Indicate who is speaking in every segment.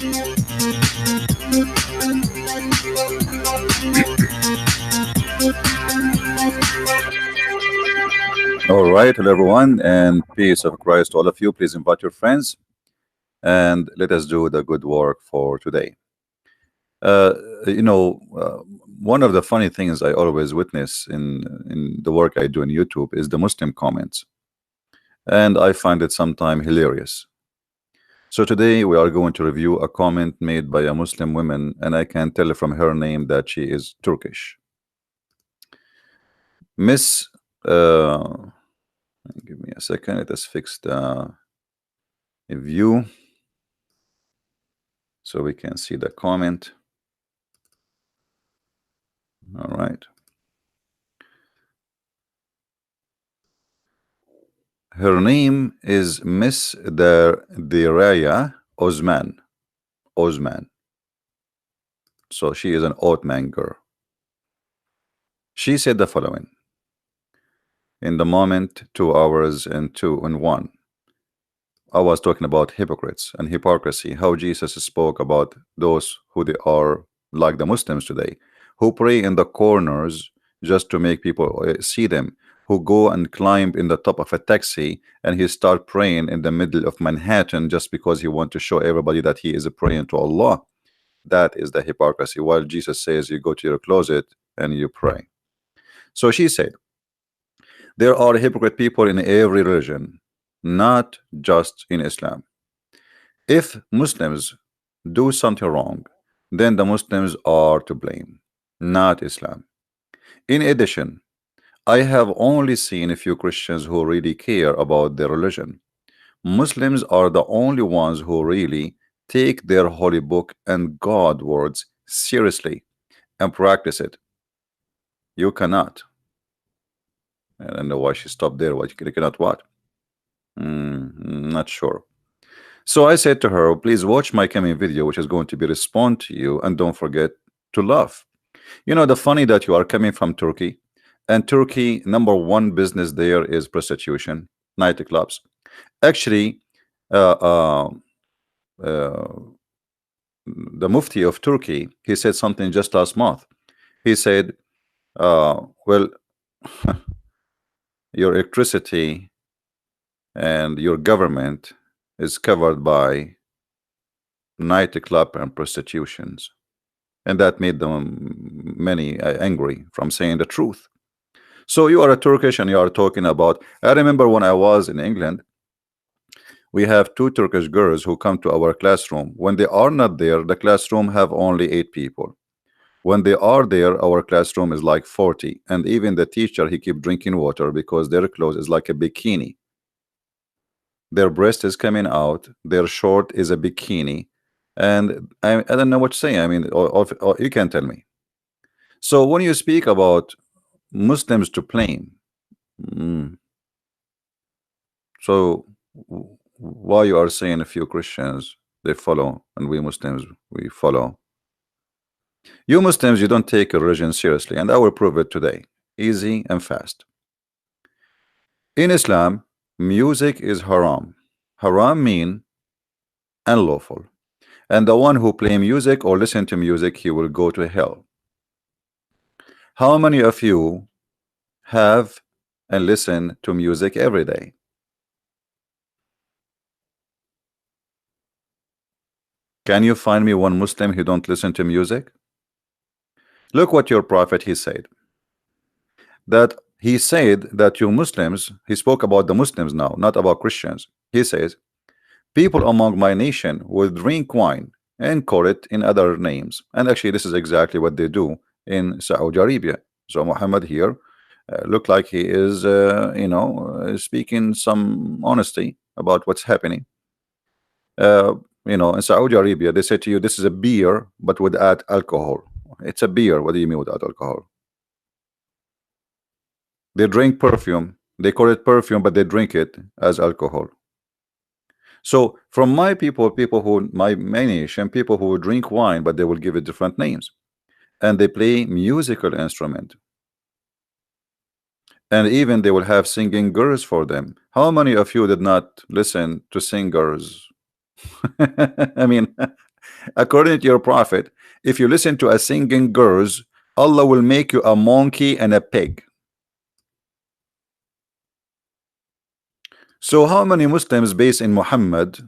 Speaker 1: All right, hello everyone, and peace of Christ to all of you. Please invite your friends and let us do the good work for today. Uh, you know, one of the funny things I always witness in the work I do on YouTube is the Muslim comments, and I find it sometimes hilarious. So today we are going to review a comment made by a Muslim woman, and I can tell from her name that she is Turkish. Miss, give me a second. Let us fix the view so we can see the comment. All right. Her name is Miss Diraya Osman. Osman. So she is an Ottoman girl. She said the following: in the moment, 2 hours and 2 and 1. I was talking about hypocrites and hypocrisy, how Jesus spoke about those who they are like the Muslims today, who pray in the corners just to make people see them, who go and climb in the top of a taxi and he start praying in the middle of Manhattan just because he want to show everybody that he is praying to Allah. That is the hypocrisy, while Jesus says you go to your closet and you pray. So she said, there are hypocrite people in every religion, not just in Islam. If Muslims do something wrong, then the Muslims are to blame, not Islam. In addition, I have only seen a few Christians who really care about their religion. Muslims are the only ones who really take their holy book and God words seriously and practice it. You cannot. I don't know why she stopped there. Why you cannot what? Not sure. So I said to her, please watch my coming video, which is going to be respond to you, and don't forget to laugh. You know, the funny that you are coming from Turkey, and Turkey, #1 business there is prostitution, nightclubs. Actually, uh, uh, uh, the Mufti of Turkey, he said something just last month. He said, well, your electricity and your government is covered by nightclub and prostitutions, and that made them many angry from saying the truth. So you are a Turkish and you are talking about, I remember when I was in England, we have 2 Turkish girls who come to our classroom. When they are not there, the classroom have only 8 people. When they are there, our classroom is like 40, and even the teacher, he keep drinking water because their clothes is like a bikini. Their breast is coming out, their short is a bikini, and I don't know what to say. I mean, or you can tell me. So when you speak about Muslims to blame, so why you are saying a few Christians they follow and we Muslims we follow? You Muslims, you don't take your religion seriously, and I will prove it today, easy and fast. In Islam, music is haram. Haram mean unlawful, and the one who play music or listen to music, he will go to hell. How many of you have and listen to music every day? Can you find me one Muslim who don't listen to music? Look what your prophet he said. That he said that you Muslims, he spoke about the Muslims now, not about Christians. He says, people among my nation will drink wine and call it in other names. And actually, this is exactly what they do in Saudi Arabia. So Muhammad here look like he is, speaking some honesty about what's happening. In Saudi Arabia, they say to you, this is a beer, but without alcohol. It's a beer. What do you mean without alcohol? They drink perfume. They call it perfume, but they drink it as alcohol. So from my people who my nation, people who drink wine, but they will give it different names, and they play musical instrument, and even they will have singing girls for them. How many of you did not listen to singers? I mean, According to your prophet, if you listen to a singing girls, Allah will make you a monkey and a pig. So how many Muslims based in Muhammad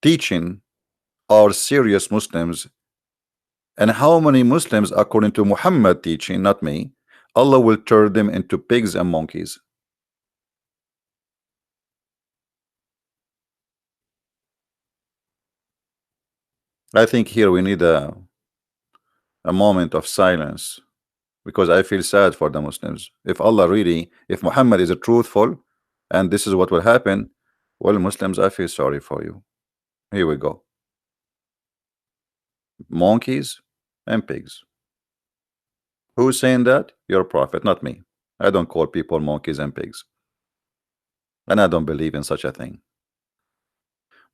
Speaker 1: teaching are serious Muslims, and how many Muslims according to Muhammad teaching, not me, Allah will turn them into pigs and monkeys? I think here we need a moment of silence, because I feel sad for the Muslims. If Allah really, if Muhammad is a truthful and this is what will happen, well, Muslims, I feel sorry for you. Here we go. Monkeys and pigs. Who's saying that? Your prophet, not me. I don't call people monkeys and pigs, and I don't believe in such a thing.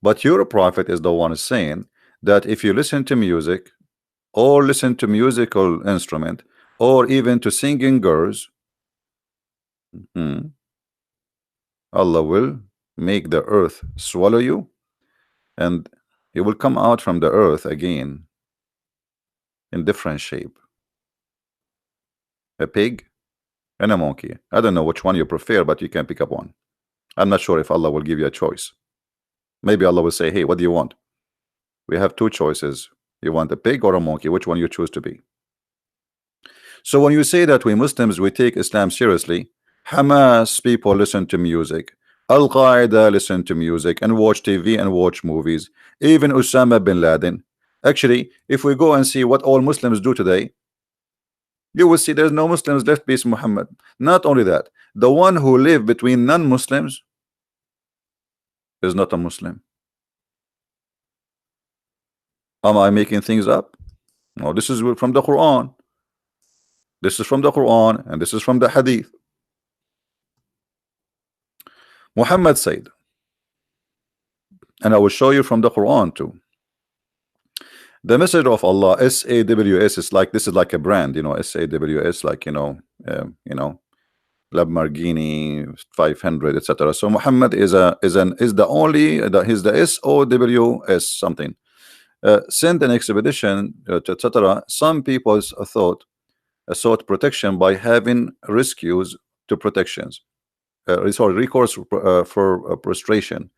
Speaker 1: But your prophet is the one saying that if you listen to music, or listen to musical instrument, or even to singing girls, Allah will make the earth swallow you, and you will come out from the earth again in different shape. A pig and a monkey. I don't know which one you prefer, but you can pick up one. I'm not sure if Allah will give you a choice. Maybe Allah will say, hey, what do you want? We have two choices. You want a pig or a monkey? Which one you choose to be? So when you say that we Muslims, we take Islam seriously, Hamas people listen to music, Al-Qaeda listen to music and watch TV and watch movies, even Osama bin Laden. Actually, if we go and see what all Muslims do today, you will see there's no Muslims left peace Muhammad. Not only that, the one who live between non-Muslims is not a Muslim. Am I making things up? No, this is from the Quran. This is from the Quran and this is from the Hadith. Muhammad said, and I will show you from the Quran too. The message of Allah, SAWS, is like, this is like a brand, you know, SAWS, like, you know, Lamborghini 500, etc. So Muhammad is the only, he's the SOWS something. Send an expedition, etc. Some people sought protection by having rescues to protections, sorry, recourse for prostration,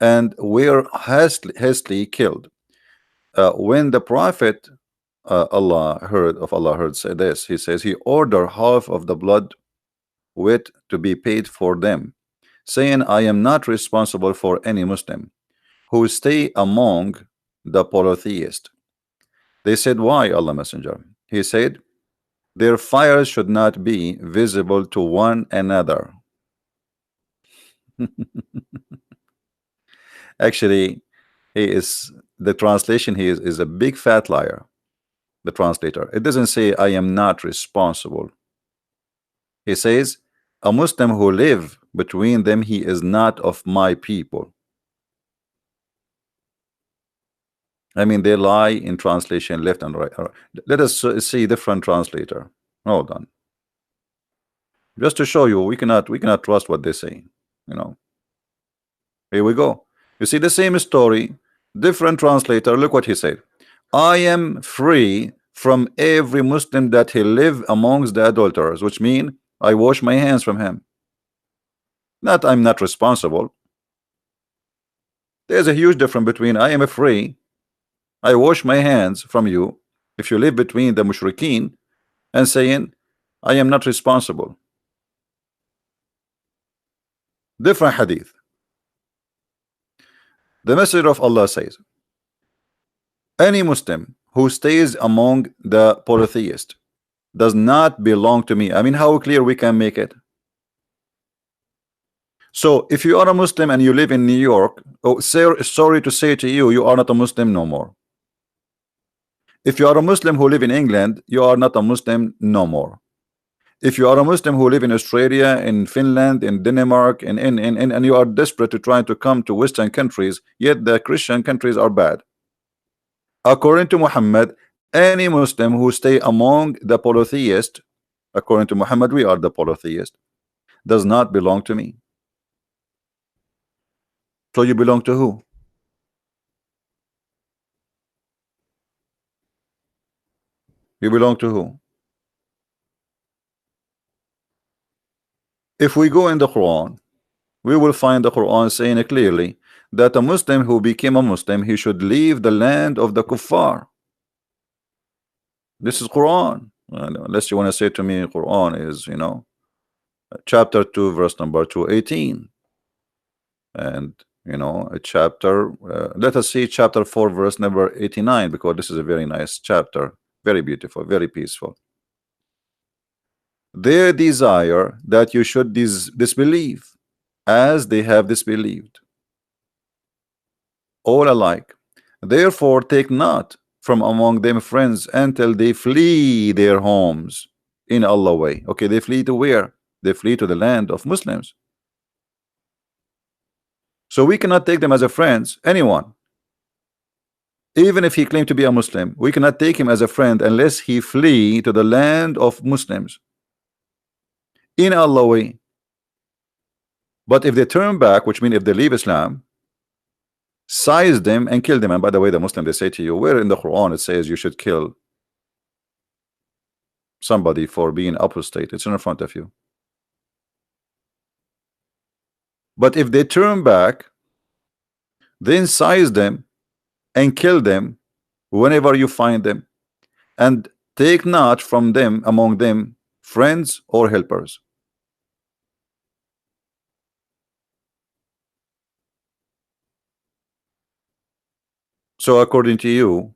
Speaker 1: and were hastily killed. When the prophet Allah heard say this, he says he ordered half of the blood wit to be paid for them, saying, I am not responsible for any Muslim who stay among the polytheists. They said, why, Allah Messenger? He said, their fires should not be visible to one another. Actually, the translation here is a big fat liar. The translator, it doesn't say I am not responsible. He says a Muslim who live between them, he is not of my people. I mean, they lie in translation left and right. Let us see different translator. Hold on, just to show you we cannot trust what they say, you know. Here we go. You see the same story, different translator. Look what he said. I am free from every Muslim that he live amongst the adulterers, which mean I wash my hands from him. Not I'm not responsible. There's a huge difference between I am free, I wash my hands from you, if you live between the mushrikeen, and saying I am not responsible. Different hadith. The Messenger of Allah says, any Muslim who stays among the polytheists does not belong to me. I mean, how clear we can make it? So if you are a Muslim and you live in New York, oh, sorry to say to you, you are not a Muslim no more. If you are a Muslim who live in England, you are not a Muslim no more. If you are a Muslim who live in Australia, in Finland, in Denmark, and you are desperate to try to come to Western countries, yet the Christian countries are bad. According to Muhammad, any Muslim who stay among the polytheists, according to Muhammad, we are the polytheists, does not belong to me. So you belong to who? You belong to who? If we go in the Quran, we will find the Quran saying clearly that a Muslim who became a Muslim, he should leave the land of the kuffar. This is Quran. Unless you want to say to me Quran is, you know, chapter 2 verse number 218, and you know a chapter, let us see chapter 4 verse number 89, because this is a very nice chapter, very beautiful, very peaceful. They desire that you should disbelieve as they have disbelieved, all alike. Therefore take not from among them friends until they flee their homes in Allah way. Okay, they flee to where? They flee to the land of Muslims. So we cannot take them as a friends, anyone. Even if he claimed to be a Muslim, we cannot take him as a friend unless he flee to the land of Muslims in Allah way. But if they turn back, which means if they leave Islam, seize them and kill them. And by the way, the Muslim, they say to you, where in the Quran it says you should kill somebody for being apostate? It's in front of you. But if they turn back, then seize them and kill them whenever you find them, and take not from them among them friends or helpers. So according to you,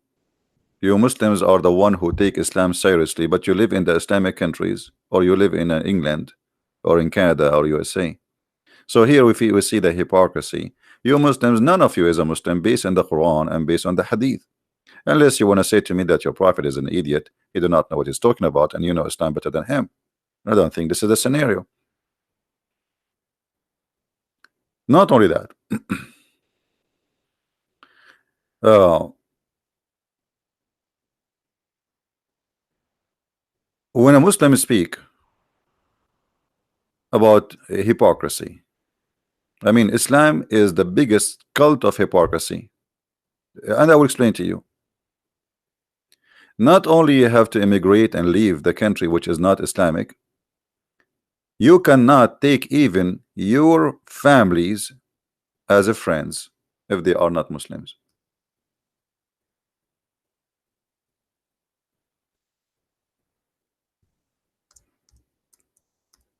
Speaker 1: you Muslims are the one who take Islam seriously, but you live in the Islamic countries, or you live in England or in Canada or USA. So here we see the hypocrisy. You Muslims, none of you is a Muslim based on the Quran and based on the Hadith. Unless you want to say to me that your prophet is an idiot, he do not know what he's talking about, and you know Islam better than him. I don't think this is the scenario. Not only that, when a Muslim speak about hypocrisy, I mean, Islam is the biggest cult of hypocrisy, and I will explain to you. Not only you have to immigrate and leave the country which is not Islamic, you cannot take even your families as a friends if they are not Muslims.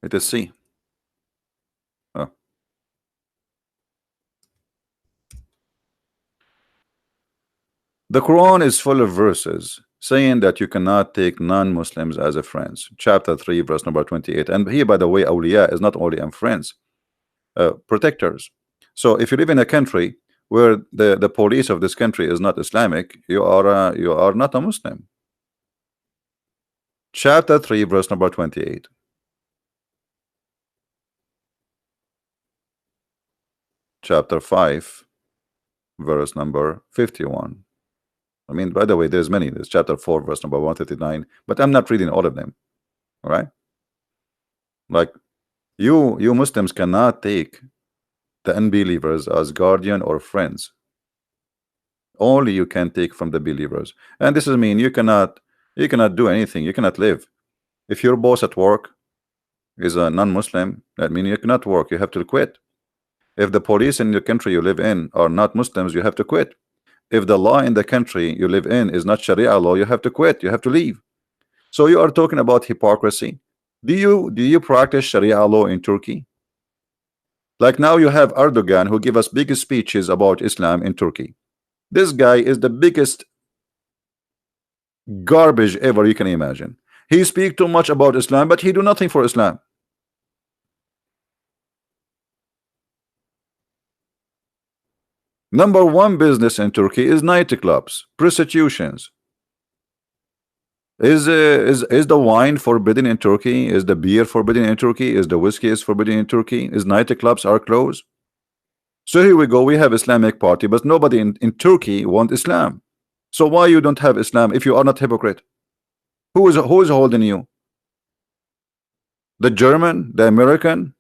Speaker 1: It is C. Oh. The Quran is full of verses saying that you cannot take non-Muslims as a friends. Chapter 3 verse number 28. And here, by the way, awliya is not only friends, protectors. So if you live in a country where the police of this country is not Islamic, you are not a Muslim. Chapter 3 verse number 28. Chapter 5 verse number 51. I mean, by the way, there's many. There's chapter 4 verse number 139, but I'm not reading all of them. All right, like you Muslims cannot take the unbelievers as guardian or friends. Only you can take from the believers, and this is mean you cannot do anything. You cannot live. If your boss at work is a non-Muslim, that means you cannot work. You have to quit. If the police in the country you live in are not Muslims, you have to quit. If the law in the country you live in is not Sharia law, you have to quit. You have to leave. So you are talking about hypocrisy. Do you practice Sharia law in Turkey? Like now you have Erdogan, who give us big speeches about Islam in Turkey. This guy is the biggest garbage ever you can imagine. He speak too much about Islam, but he do nothing for Islam. Number one business in Turkey is nightclubs, prostitutions. Is the wine forbidden in Turkey? Is the beer forbidden in Turkey? Is the whiskey is forbidden in Turkey? Is nightclubs are closed? So here we go. We have Islamic party, but nobody in Turkey want Islam. So why you don't have Islam if you are not hypocrite? Who is holding you? The German, the American?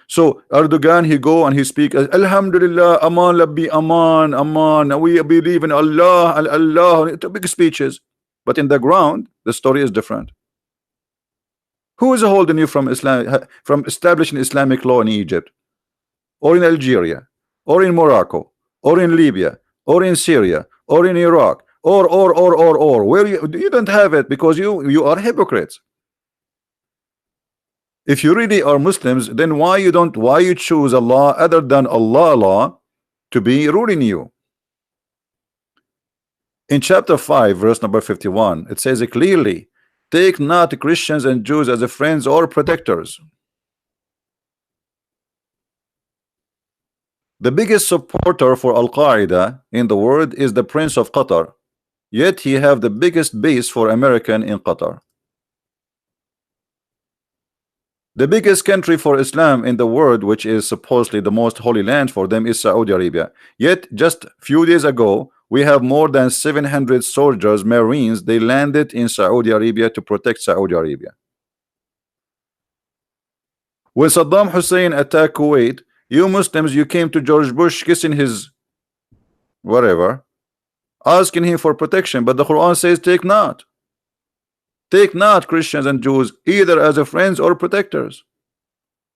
Speaker 1: So Erdogan, he go and he speak, Alhamdulillah, Aman, Labbi, Aman, Aman, we believe in Allah, Allah, big speeches. but in the ground the story is different. Who is holding you from from establishing Islamic law in Egypt, or in Algeria, or in Morocco, or in Libya, or in Syria, or in Iraq, or where you don't have it because you are hypocrites. If you really are Muslims, then why you choose Allah other than Allah to be ruling you? In chapter 5 verse number 51, it says it clearly, take not Christians and Jews as friends or protectors. The biggest supporter for Al-Qaeda in the world is the Prince of Qatar, yet he have the biggest base for American in Qatar. The biggest country for Islam in the world, which is supposedly the most holy land for them, is Saudi Arabia. Yet just few days ago we have more than 700 soldiers, Marines, they landed in Saudi Arabia to protect Saudi Arabia. When Saddam Hussein attacked Kuwait, you Muslims, you came to George Bush kissing his whatever, asking him for protection, but the Quran says take not Christians and Jews either as a friends or protectors.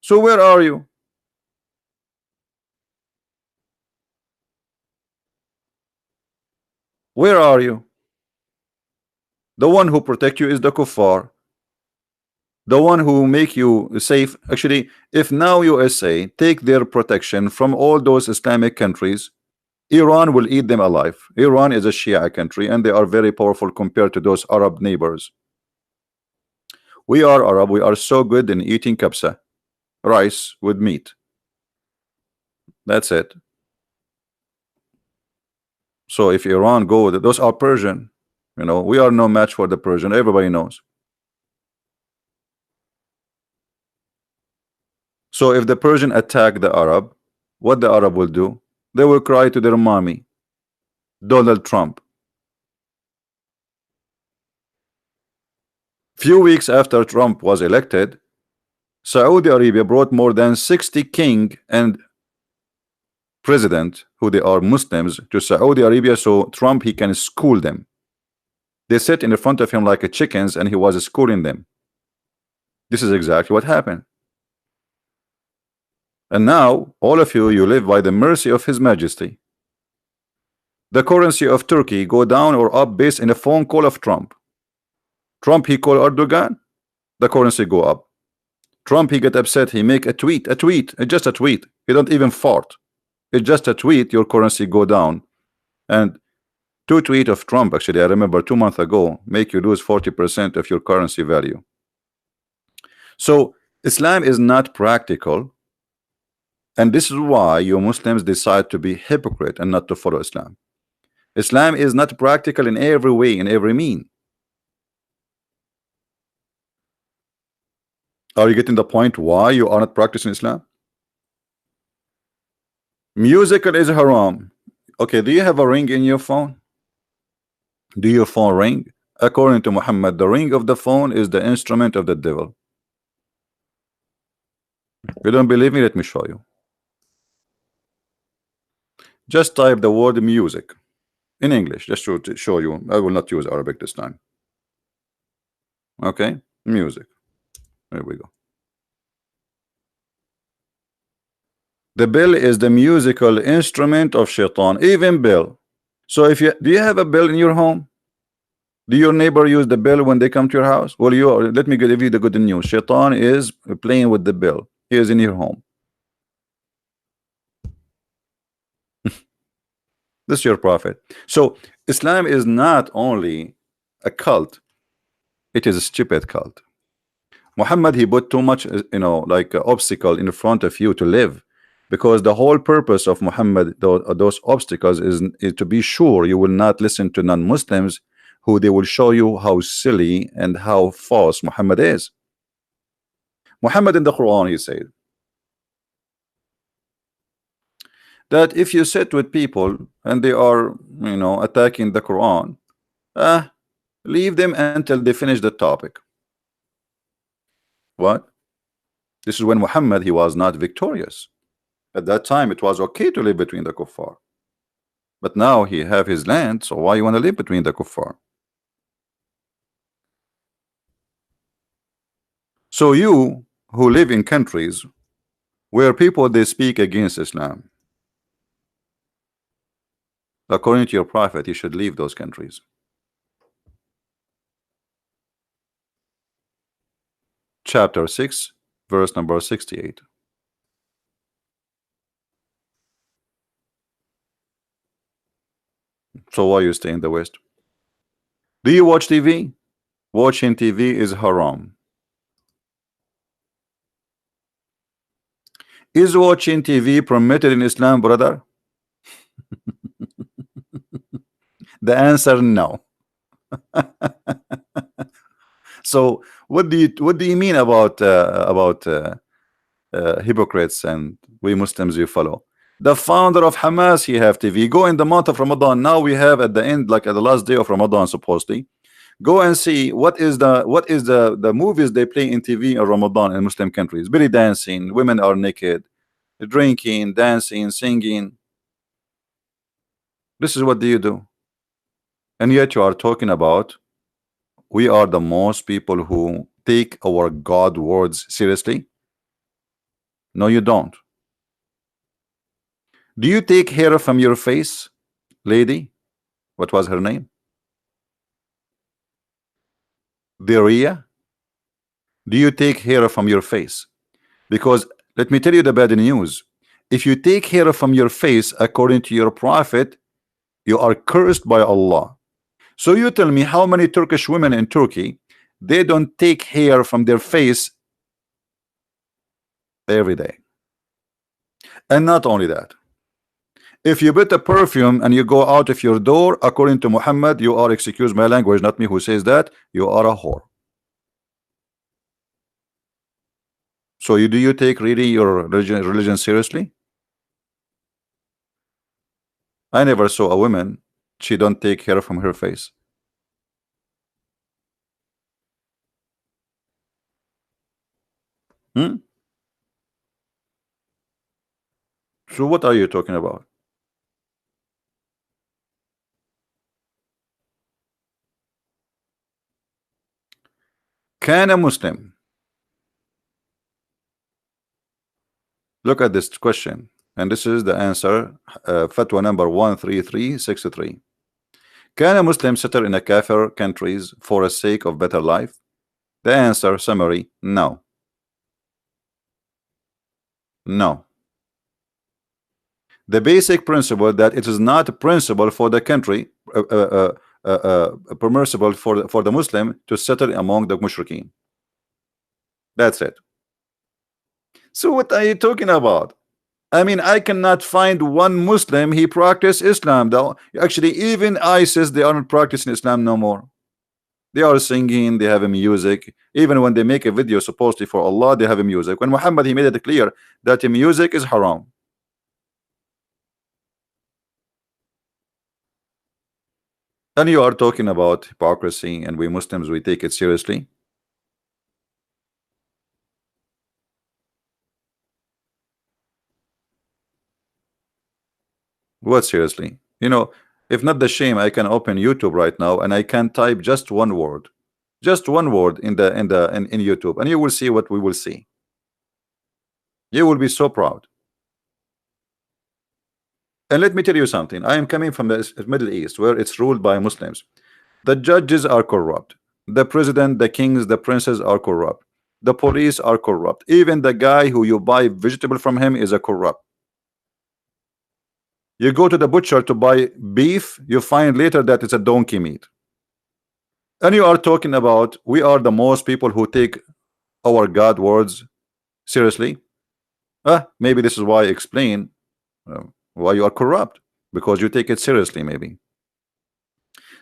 Speaker 1: So where are you? Where are you? The one who protect you is the kuffar, the one who make you safe. Actually, if now USA take their protection from all those Islamic countries, Iran will eat them alive. Iran is a Shia country and they are very powerful compared to those Arab neighbors. We are Arab, we are so good in eating kabsa, rice with meat. That's it. So if Iran go, those are Persian, you know, we are no match for the Persian, everybody knows. So if the Persian attack the Arab, what the Arab will do? They will cry to their mommy, Donald Trump. Few weeks after Trump was elected, Saudi Arabia brought more than 60 king and president, who they are Muslims, to Saudi Arabia so Trump he can school them. They sit in front of him like a chickens and he was schooling them. This is exactly what happened. And now all of you live by the mercy of His Majesty. The currency of Turkey go down or up based in a phone call of Trump. Trump he call Erdogan, the currency go up. Trump he get upset, he make a tweet, just a tweet. He don't even fart. It's just a tweet, your currency go down. And 2 tweets of Trump, actually I remember 2 months ago, make you lose 40% of your currency value. So Islam is not practical, and this is why you Muslims decide to be hypocrite and not to follow Islam. Islam is not practical in every way, in every mean. Are you getting the point why you are not practicing Islam? Musical is haram. Okay, do you have a ring in your phone? Do your phone ring? According to Muhammad, the ring of the phone is the instrument of the devil. You don't believe me? Let me show you. Just type the word music in English, just to show you. I will not use Arabic this time. Okay, music. There we go. The bell is the musical instrument of shaitan, even bell. So if you do you have a bell in your home? Do your neighbor use the bell when they come to your house? Well, let me give you the good news. Shaitan is playing with the bell. He is in your home. This is your prophet. So Islam is not only a cult, it is a stupid cult. Muhammad he put too much, you know, like obstacle in front of you to live, because the whole purpose of Muhammad, those obstacles is to be sure you will not listen to non-Muslims who they will show you how silly and how false Muhammad is. Muhammad in the Quran he said that if you sit with people and they are, you know, attacking the Quran, leave them until they finish the topic. What? This is when Muhammad he was not victorious. At that time it was okay to live between the kuffar, but now he have his land, so why you want to live between the kuffar? So you who live in countries where people they speak against Islam, according to your prophet, you should leave those countries. Chapter 6, verse number 68. So why you stay in the West? Do you watch TV? Watching TV is haram. Is watching TV permitted in Islam, brother? The answer no. So what do you mean about hypocrites and we Muslims you follow? The founder of Hamas, he have TV. Go in the month of Ramadan. Now we have at the end, like at the last day of Ramadan, supposedly. Go and see what is the movies they play in TV in Ramadan in Muslim countries. Belly dancing, women are naked, drinking, dancing, singing. This is what do you do? And yet you are talking about we are the most people who take our God words seriously. No, you don't. Do you take hair from your face, lady? What was her name? Deria. Do you take hair from your face? Because let me tell you the bad news. If you take hair from your face, according to your prophet, you are cursed by Allah. So you tell me how many Turkish women in Turkey, they don't take hair from their face every day. And not only that, if you put a perfume and you go out of your door, according to Muhammad, you are, excuse my language, not me who says that, you are a whore. So do you take really your religion seriously? I never saw a woman, she don't take hair from her face. So what are you talking about? Can a Muslim, look at this question, and this is the answer, fatwa number 13363. Can a Muslim settle in a kafir countries for the sake of better life? The answer, summary, no. No. The basic principle that it is not a principle for the country, permissible for the Muslim to settle among the mushrikeen. That's it. So what are you talking about? I mean, I cannot find one Muslim he practice Islam. Though actually, even ISIS, they aren't practicing Islam no more. They are singing, they have a music. Even when they make a video supposedly for Allah, they have a music. When Muhammad, he made it clear that the music is haram. And you are talking about hypocrisy, and we Muslims, we take it seriously. What seriously? You know, if not the shame, I can open YouTube right now and I can type just one word in YouTube, and you will see what we will see. You will be so proud. And let me tell you something. I am coming from the Middle East, where it's ruled by Muslims. The judges are corrupt. The president, the kings, the princes are corrupt. The police are corrupt. Even the guy who you buy vegetable from him is a corrupt. You go to the butcher to buy beef, you find later that it's a donkey meat. And you are talking about we are the most people who take our God words seriously. Maybe this is why I explain why you are corrupt, because you take it seriously. Maybe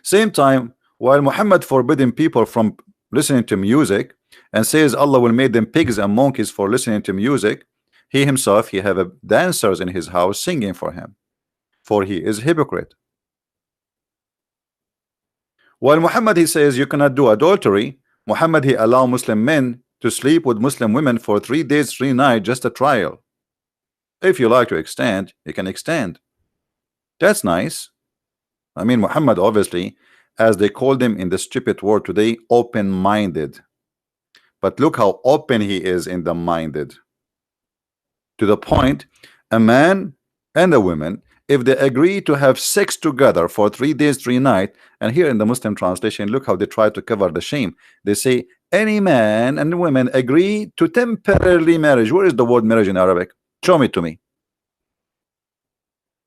Speaker 1: same time, while Muhammad forbidden people from listening to music and says Allah will make them pigs and monkeys for listening to music, he himself, he have dancers in his house singing for him, for he is hypocrite. While Muhammad, he says you cannot do adultery, Muhammad, he allow Muslim men to sleep with Muslim women for 3 days 3 nights, just a trial. If you like to extend, you can extend. That's nice. I mean, Muhammad, obviously, as they called him in the stupid word today, open-minded. But look how open he is in the minded. To the point, a man and a woman, if they agree to have sex together for 3 days, 3 nights, and here in the Muslim translation, look how they try to cover the shame. They say any man and woman agree to temporarily marriage. Where is the word marriage in Arabic? Show me to me.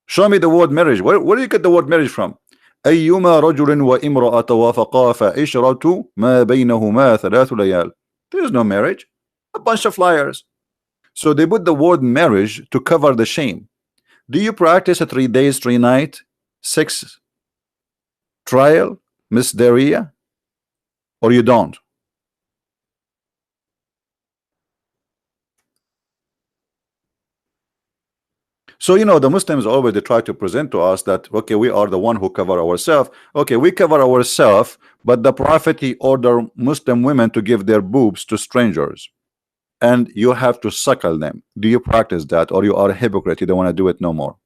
Speaker 1: Show me the word marriage. Where do you get the word marriage from? أيما رجل وامرأة وافقا فعشرة ما بينهما 3 ليال. There is no marriage. A bunch of liars. So they put the word marriage to cover the shame. Do you practice a 3 days, 3 night sex trial, Miss Daria, or you don't? So you know the Muslims always they try to present to us that okay, we are the one who cover ourselves. Okay, we cover ourselves, but the Prophet he ordered Muslim women to give their boobs to strangers, and you have to suckle them. Do you practice that, or you are a hypocrite? You don't want to do it no more.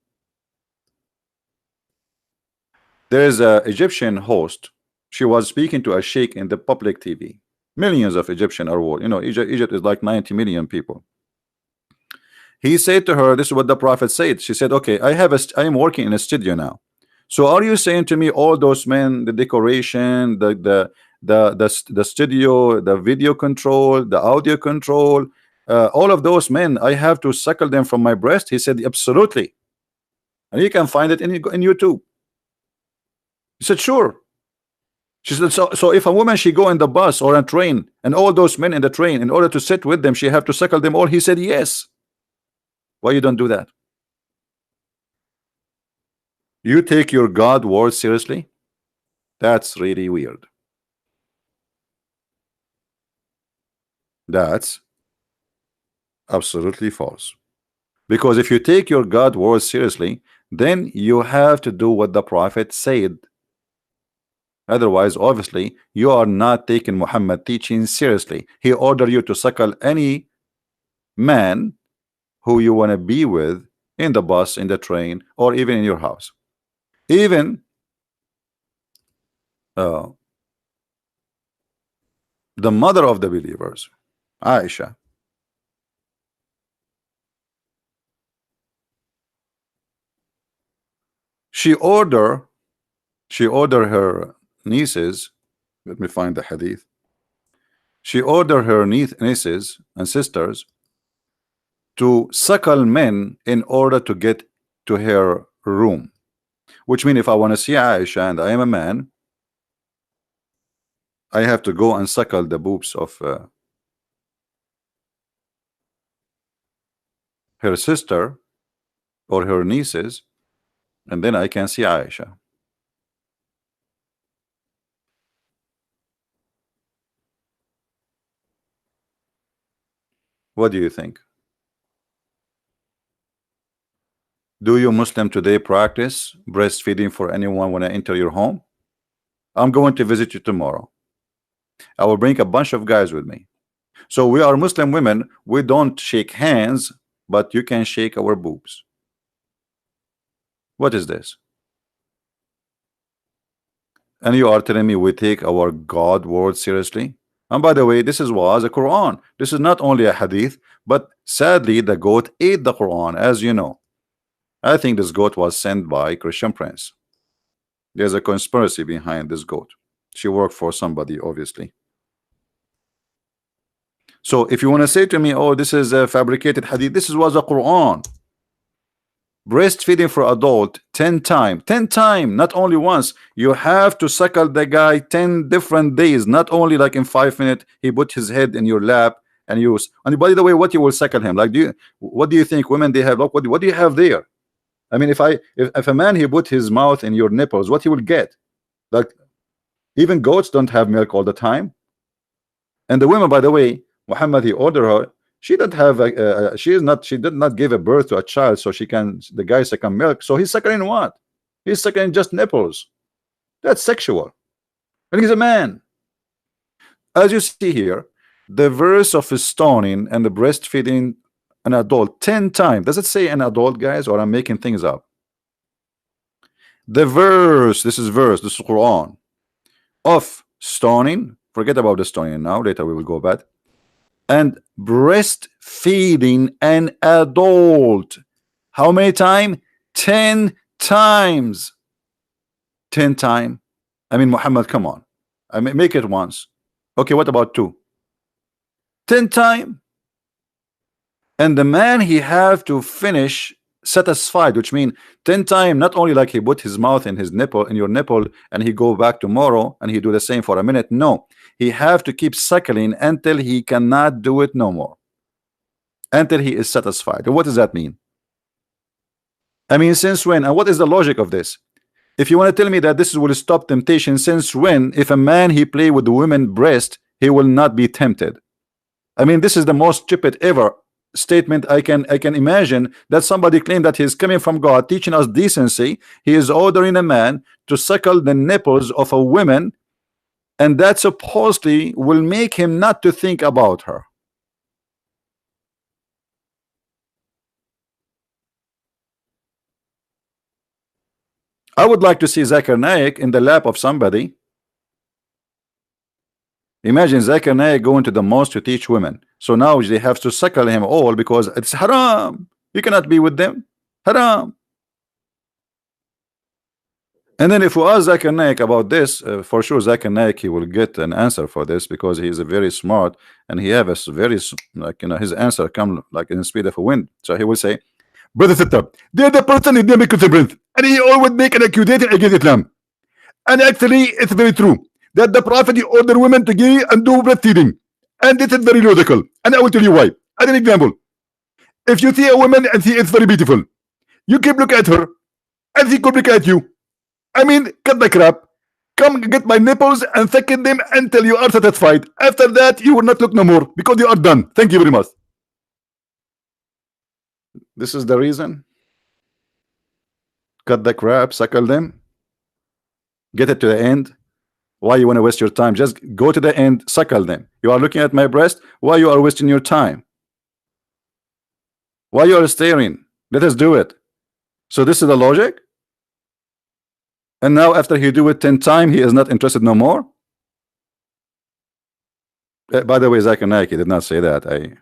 Speaker 1: There is a Egyptian host. She was speaking to a sheikh in the public TV. Millions of Egyptian are war. You know, Egypt is like 90 million people. He said to her, this is what the Prophet said. She said, okay, I am working in a studio now. So are you saying to me all those men, the decoration, the studio, the video control, the audio control, all of those men, I have to suckle them from my breast? He said, absolutely. And you can find it in YouTube. He said, sure. She said, so if a woman she go in the bus or a train and all those men in the train, in order to sit with them, she have to suckle them all? He said, yes. Why you don't do that? You take your God word seriously? That's really weird. That's absolutely false. Because if you take your God word seriously, then you have to do what the Prophet said. Otherwise, obviously, you are not taking Muhammad teaching seriously. He ordered you to suckle any man who you want to be with in the bus, in the train, or even in your house. Even the mother of the believers, Aisha, she ordered her nieces. Let me find the hadith. She ordered her nieces and sisters to suckle men in order to get to her room, which means if I want to see Aisha and I am a man, I have to go and suckle the boobs of her sister or her nieces, and then I can see Aisha. What do you think? Do you Muslim today practice breastfeeding for anyone when I enter your home? I'm going to visit you tomorrow. I will bring a bunch of guys with me. So we are Muslim women. We don't shake hands, but you can shake our boobs. What is this? And you are telling me we take our God word seriously? And by the way, this was a Quran. This is not only a hadith, but sadly the goat ate the Quran, as you know. I think this goat was sent by Christian Prince. There's a conspiracy behind this goat. She worked for somebody, obviously. So if you want to say to me, oh, this is a fabricated hadith, this was a Quran. Breastfeeding for adult 10 times, not only once. You have to suckle the guy 10 different days, not only like in 5 minutes he put his head in your lap and use. And by the way, what you will suckle him like? What do you think women they have? Look, what do you have there? I mean, if a man he put his mouth in your nipples, what he will get? Like, even goats don't have milk all the time. And the women, by the way, Muhammad he ordered her. She did have she did not give a birth to a child, so the guy sucking milk. So he's sucking what? He's sucking just nipples. That's sexual, and he's a man. As you see here, the verse of stoning and the breastfeeding an adult 10 times. Does it say an adult, guys, or I'm making things up? The verse, this is Quran, of stoning. Forget about the stoning now. Later we will go back. and breastfeeding an adult. How many times? 10 times. 10 times. I mean, Muhammad, come on. I mean, make it once. Okay, what about 2? 10 times. And the man, he have to finish satisfied, which means 10 times, not only like he put his mouth in his nipple, in your nipple, and he go back tomorrow and he do the same for a minute. No, he have to keep suckling until he cannot do it no more, until he is satisfied. What does that mean? I mean, since when? And what is the logic of this? If you want to tell me that this will stop temptation, since when, if a man he play with the woman breast, he will not be tempted? I mean, this is the most stupid ever statement I can imagine, that somebody claim that he's coming from God, teaching us decency. He is ordering a man to suckle the nipples of a woman, and that supposedly will make him not to think about her. I would like to see Zakir Naik in the lap of somebody. Imagine Zakir Naik going to the mosque to teach women. So now they have to suckle him all because it's haram. You cannot be with them. Haram. And then if we ask Zakir Naik about this, for sure Zakir Naik, he will get an answer for this, because he is a very smart and he have a very, like, you know, his answer come like in the speed of a wind. So he will say, brother sister, they're the person is make breath, and he always make an accusation against Islam. And actually it's very true that the prophet he ordered women to give and do breastfeeding, and this is very logical, and I will tell you why. As an example, if you see a woman and she is very beautiful, you keep look at her and she could look at you. I mean, cut the crap, come get my nipples and suck them until you are satisfied. After that you will not look no more, because you are done. Thank you very much. This is the reason. Cut the crap, suckle them, get it to the end. Why you want to waste your time? Just go to the end, suckle them. You are looking at my breast. Why you are wasting your time? Why you are staring? Let us do it. So this is the logic. And now after he do it 10 times, he is not interested no more. By the way, Zakir Naik did not say that.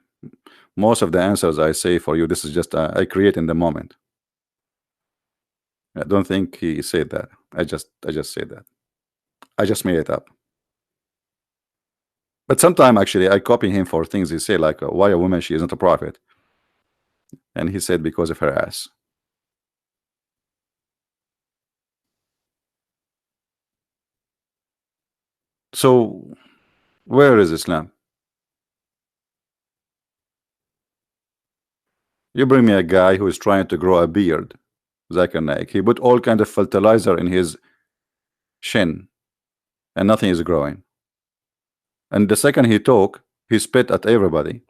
Speaker 1: Most of the answers I say for you, this is just I create in the moment. I don't think he said that. I just said that. I just made it up. But sometimes actually I copy him for things he say, like why a woman she isn't a prophet, and he said because of her ass. So where is Islam? You bring me a guy who is trying to grow a beard, Zakir Naik. He put all kind of fertilizer in his shin and nothing is growing. And the second he talk, he spit at everybody.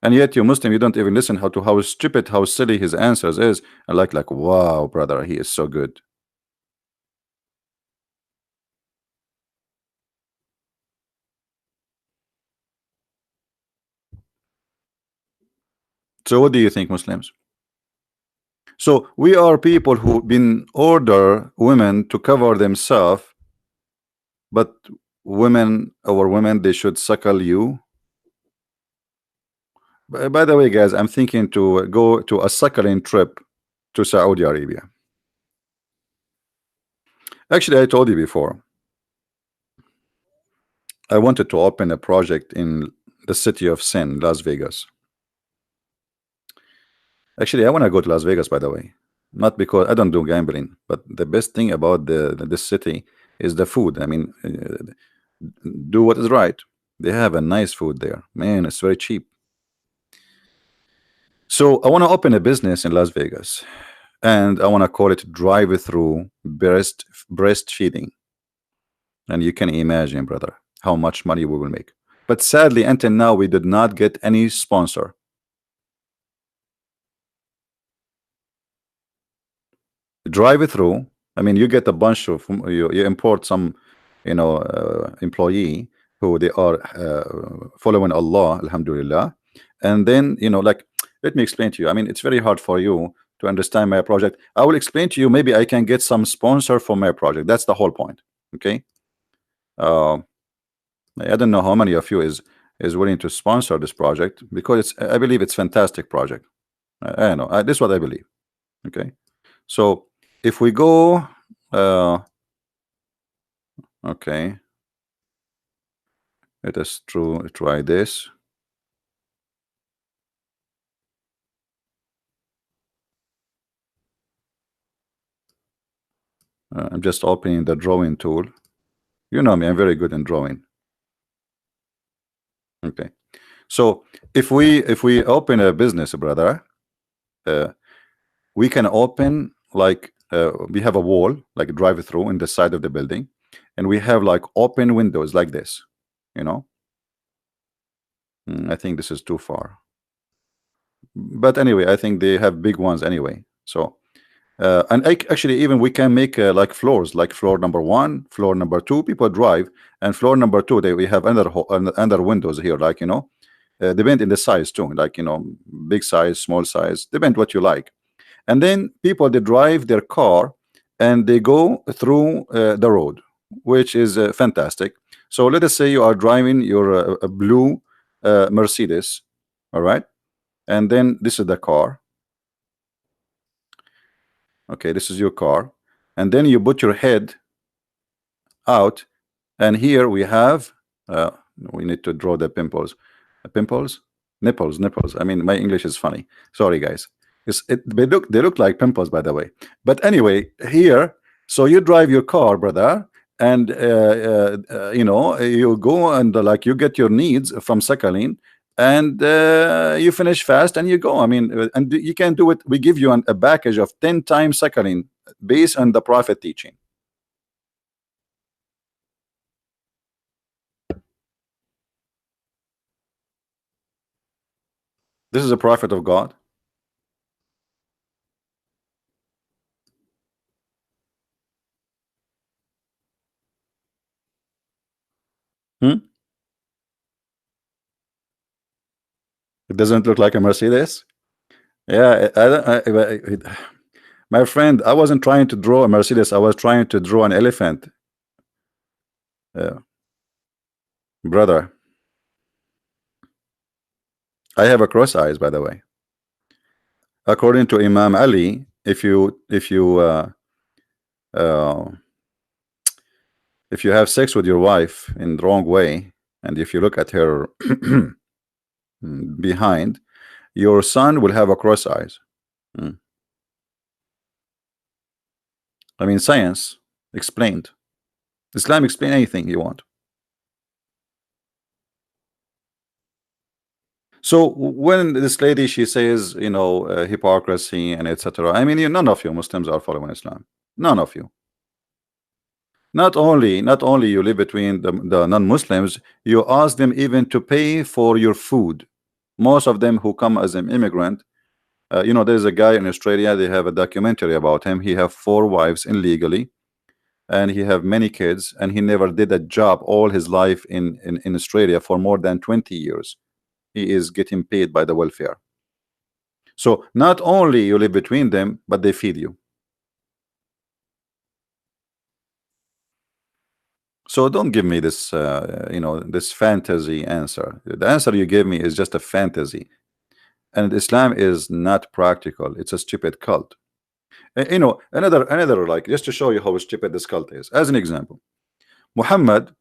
Speaker 1: And yet you Muslim, you don't even listen how stupid, how silly his answers is. And like wow, brother, he is so good. So what do you think, Muslims? So we are people who've been order women to cover themselves, but women, our women, they should suckle you. By the way, guys, I'm thinking to go to a suckling trip to Saudi Arabia. Actually, I told you before, I wanted to open a project in the city of sin, Las Vegas. Actually, I want to go to Las Vegas, by the way, not because I don't do gambling, but the best thing about this city is the food. I mean, do what is right. They have a nice food there, man. It's very cheap. So I want to open a business in Las Vegas, and I want to call it drive-through breastfeeding. And you can imagine, brother, how much money we will make. But sadly, until now, we did not get any sponsor. Drive-through. I mean, you get a bunch of you import some, you know, employee who they are following Allah, alhamdulillah, and then, you know, like, let me explain to you. I mean, it's very hard for you to understand my project. I will explain to you. Maybe I can get some sponsor for my project. That's the whole point. Okay. I don't know how many of you is is willing to sponsor this project because I believe it's fantastic project. I know this is what I believe. Okay, so if we go, okay, let us try this. I'm just opening the drawing tool. You know me, I'm very good in drawing. Okay, so if we open a business, brother, we can open like we have a wall like a drive-through in the side of the building, and we have like open windows like this, you know. I think this is too far, but anyway, I think they have big ones anyway. So and actually even we can make like floors, like floor number 1, floor number 2, people drive, and floor number 2 we have under windows here, like, you know, depend in the size too, like, you know, big size, small size, depend what you like. And then people, they drive their car and they go through the road, which is fantastic. So let us say you are driving your blue Mercedes, all right, and then this is the car. Okay, this is your car, and then you put your head out, and here we have we need to draw the pimples. Nipples. I mean, my English is funny, sorry guys. They look like pimples, by the way. But anyway, here, so you drive your car, brother, and you know, you go and like you get your needs from Sakhalin, and you finish fast and you go. I mean, and you can do it. We give you a package of 10 times Sakhalin based on the Prophet teaching. This is a prophet of God. It doesn't look like a Mercedes. Yeah, my friend, I wasn't trying to draw a Mercedes. I was trying to draw an elephant. Brother, I have a cross eyes, by the way. According to Imam Ali, if you have sex with your wife in the wrong way, and if you look at her behind, your son will have a cross eyes. I mean, science explained. Islam explain anything you want. So when this lady, she says, you know, hypocrisy and etc. I mean, none of you Muslims are following Islam. None of you. Not only you live between the non-Muslims, you ask them even to pay for your food. Most of them who come as an immigrant, you know, there's a guy in Australia, they have a documentary about him. He have 4 wives illegally, and he have many kids, and he never did a job all his life in Australia for more than 20 years. He is getting paid by the welfare. So not only you live between them, but they feed you. So don't give me this, you know, this fantasy answer. The answer you gave me is just a fantasy, and Islam is not practical. It's a stupid cult. You know, another like, just to show you how stupid this cult is. As an example, Muhammad,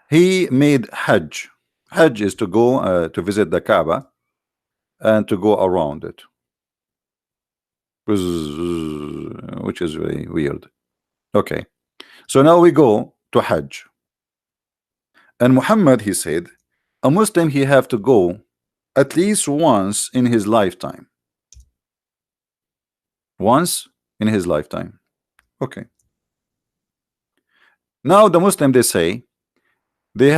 Speaker 1: he made Hajj. Hajj is to go to visit the Kaaba and to go around it, which is very weird. Okay, so now we go to Hajj, and Muhammad, he said, a Muslim, he have to go at least once in his lifetime. Once in his lifetime. Okay. Now the Muslim, they say they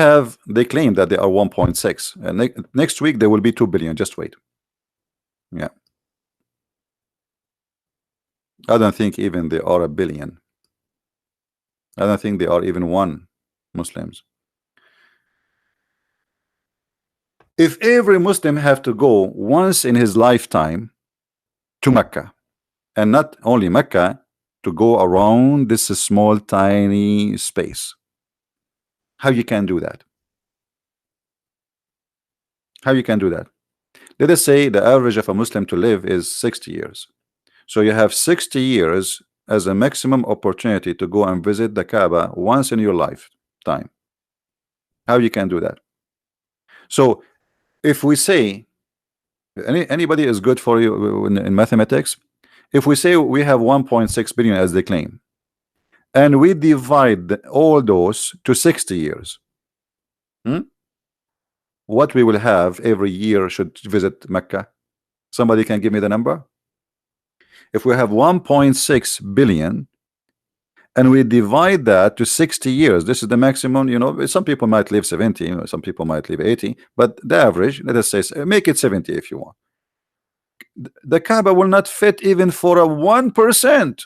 Speaker 1: claim that they are 1.6, and next week there will be 2 billion. Just wait. Yeah, I don't think even they are a billion. I don't think they are even 1 Muslims. If every Muslim have to go once in his lifetime to Mecca, and not only Mecca, to go around this small tiny space, How you can do that? How you can do that? Let us say the average of a Muslim to live is 60 years. So you have 60 years as a maximum opportunity to go and visit the Kaaba once in your lifetime. How you can do that? So if we say anybody is good for you in mathematics, if we say we have 1.6 billion as they claim, and we divide all those to 60 years, what we will have every year should visit Mecca? Somebody can give me the number? If we have 1.6 billion and we divide that to 60 years, this is the maximum. You know, some people might live 70, you know, some people might live 80, but the average, let us say, make it 70 if you want. The Kaaba will not fit even for a 1%.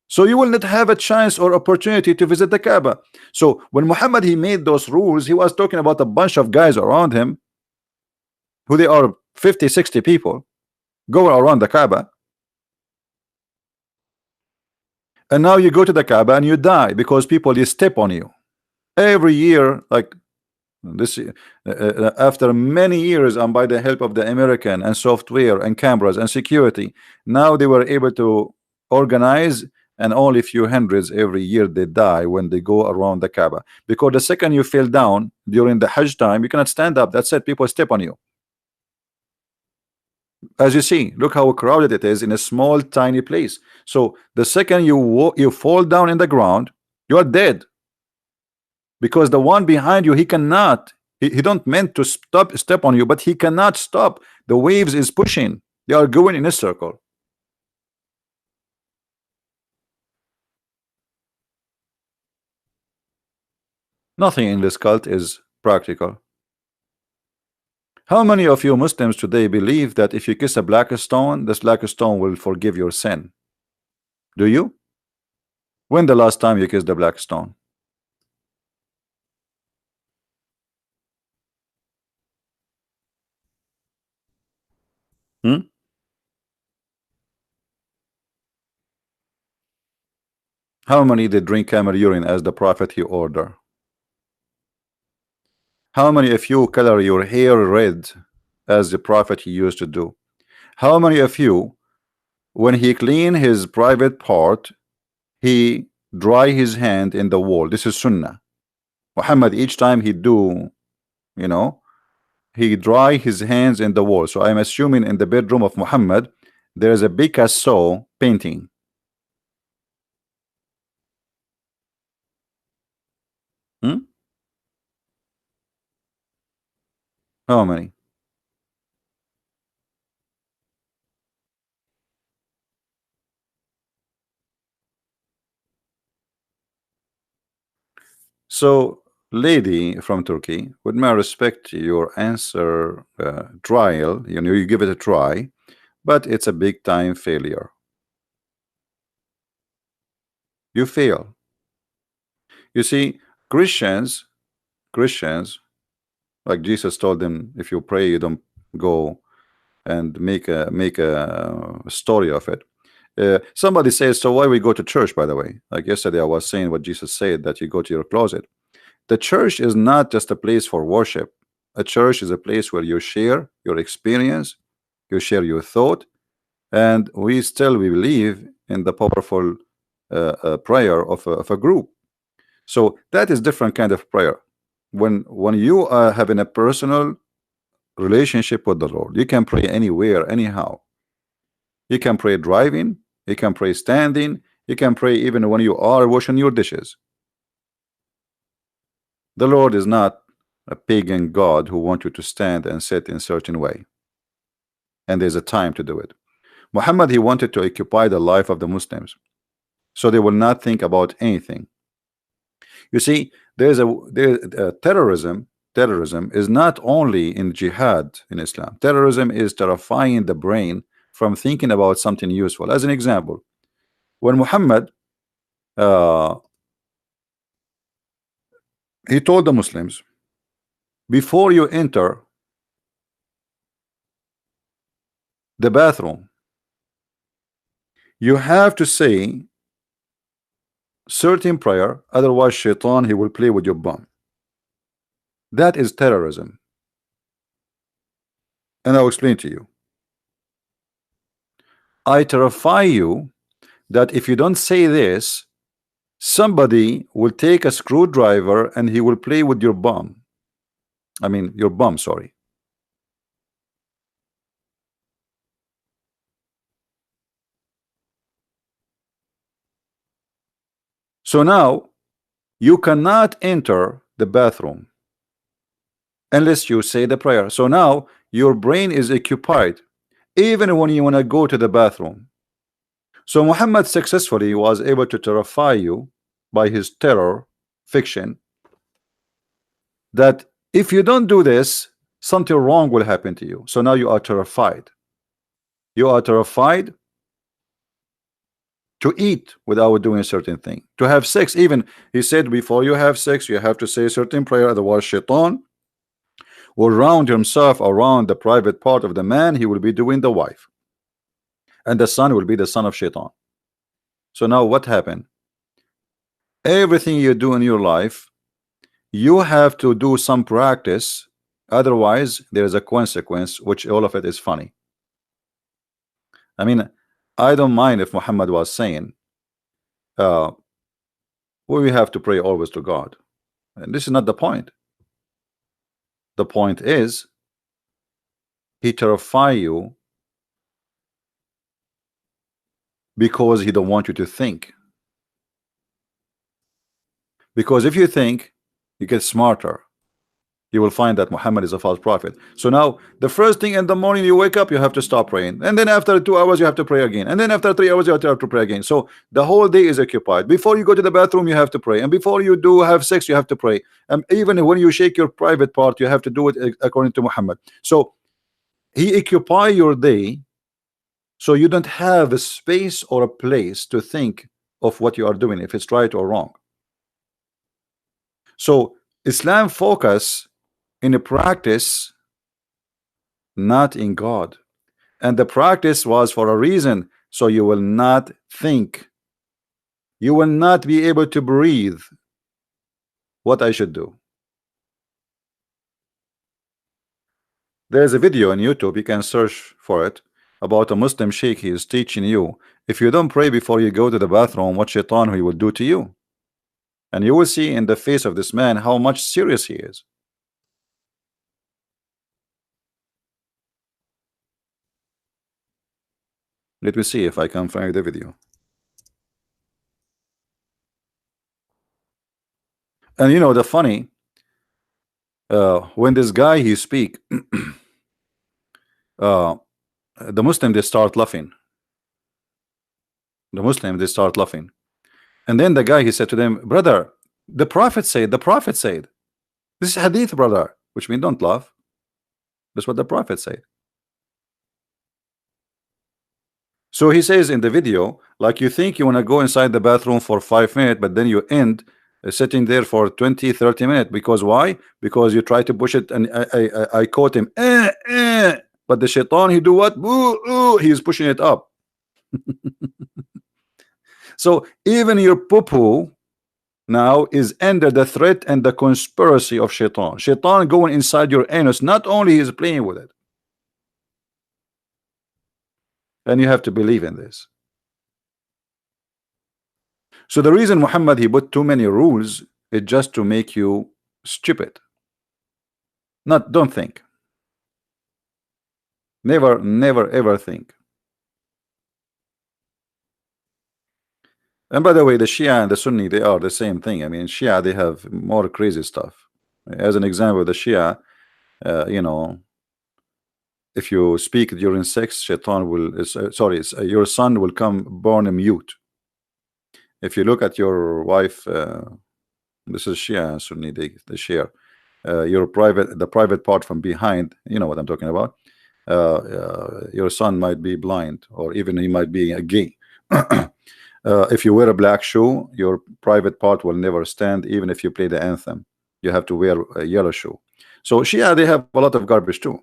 Speaker 1: So you will not have a chance or opportunity to visit the Kaaba. So when Muhammad he made those rules, he was talking about a bunch of guys around him who they are 50, 60 people going around the Kaaba. And now you go to the Kaaba and you die because people they step on you every year. Like this, after many years, and by the help of the American and software and cameras and security, now they were able to organize, and only few hundreds every year they die when they go around the Kaaba, because the second you fell down during the Hajj time, you cannot stand up. That's it. People step on you. As you see, look how crowded it is in a small tiny place. So the second you fall down in the ground, you are dead, because the one behind you, he cannot, he don't meant to step on you, but he cannot stop. The waves is pushing, they are going in a circle. Nothing in this cult is practical. How many of you Muslims today believe that if you kiss a black stone, this black stone will forgive your sin? Do you? When the last time you kissed the black stone? How many did drink camel urine as the prophet he ordered? How many of you color your hair red as the prophet he used to do? How many of you, when he clean his private part, he dry his hand in the wall? This is Sunnah. Muhammad, each time he do, you know, he dry his hands in the wall. So I'm assuming in the bedroom of Muhammad there is a Picasso painting. How many? So, lady from Turkey, with my respect to your answer, trial, you know, you give it a try, but it's a big time failure. You fail. You see, Christians, like Jesus told them, if you pray, you don't go and make a story of it. Somebody says, so why we go to church? By the way, like yesterday, I was saying what Jesus said, that you go to your closet. The church is not just a place for worship. A church is a place where you share your experience, you share your thought, and we believe in the powerful prayer of a group. So that is different kind of prayer. When you are having a personal relationship with the Lord, you can pray anywhere, anyhow. You can pray driving, you can pray standing, you can pray even when you are washing your dishes. The Lord is not a pagan God who wants you to stand and sit in a certain way, and there's a time to do it. Muhammad, he wanted to occupy the life of the Muslims, so they will not think about anything. You see, there's terrorism. Terrorism is not only in jihad in Islam. Terrorism is terrifying the brain from thinking about something useful. As an example, when Muhammad he told the Muslims, before you enter the bathroom, you have to say certain prayer, otherwise shaitan he will play with your bum. That is terrorism. And I'll explain to you. I terrify you that if you don't say this, somebody will take a screwdriver and he will play with your bum. I mean, your bum, sorry. So now you cannot enter the bathroom unless you say the prayer. So now your brain is occupied even when you want to go to the bathroom. So Muhammad successfully was able to terrify you by his terror fiction that if you don't do this, something wrong will happen to you. So now you are terrified. You are terrified to eat without doing a certain thing, to have sex. Even he said before you have sex you have to say a certain prayer, otherwise shaitan will round himself around the private part of the man. He will be doing the wife, and the son will be the son of shaitan. So now what happened? Everything you do in your life, you have to do some practice, otherwise there is a consequence, which all of it is funny. I mean, I don't mind if Muhammad was saying we have to pray always to God, and this is not the point. The point is he terrify you because he don't want you to think. Because if you think, you get smarter. You will find that Muhammad is a false prophet. So now the first thing in the morning you wake up, you have to stop praying, and then after 2 hours you have to pray again, and then after 3 hours you have to pray again. So the whole day is occupied. Before you go to the bathroom you have to pray, and before you do have sex you have to pray, and even when you shake your private part you have to do it according to Muhammad. So he occupy your day, so you don't have a space or a place to think of what you are doing, if it's right or wrong. So Islam focus in a practice, not in God, and the practice was for a reason, so you will not think, you will not be able to breathe what I should do. There's a video on YouTube, you can search for it, about a Muslim sheikh. He is teaching you, if you don't pray before you go to the bathroom, what shaitan he will do to you. And you will see in the face of this man how much serious he is. Let me see if I can find the video. And you know the funny, when this guy he speak, the Muslim they start laughing. The Muslim they start laughing, and then the guy he said to them, brother, the Prophet said, this is hadith, brother, which means don't laugh. That's what the Prophet said. So he says in the video, like you think you want to go inside the bathroom for 5 minutes, but then you end sitting there for 20-30 minutes. Because why? Because you try to push it, and I caught him, but the shaitan he do what? He's pushing it up. So even your poo-poo now is under the threat and the conspiracy of shaitan. Shaitan going inside your anus, not only is playing with it, and you have to believe in this. So the reason Muhammad he put too many rules is just to make you stupid. Not don't think. Never ever think. And by the way, the Shia and the Sunni, they are the same thing. I mean, Shia, they have more crazy stuff. As an example, the Shia, you know, if you speak during sex, shaitan will, your son will come born mute. If you look at your wife, this is Shia and Sunni, they share the private part from behind, you know what I'm talking about. Your son might be blind, or even he might be a gay. If you wear a black shoe, your private part will never stand, even if you play the anthem. You have to wear a yellow shoe. So Shia, they have a lot of garbage too.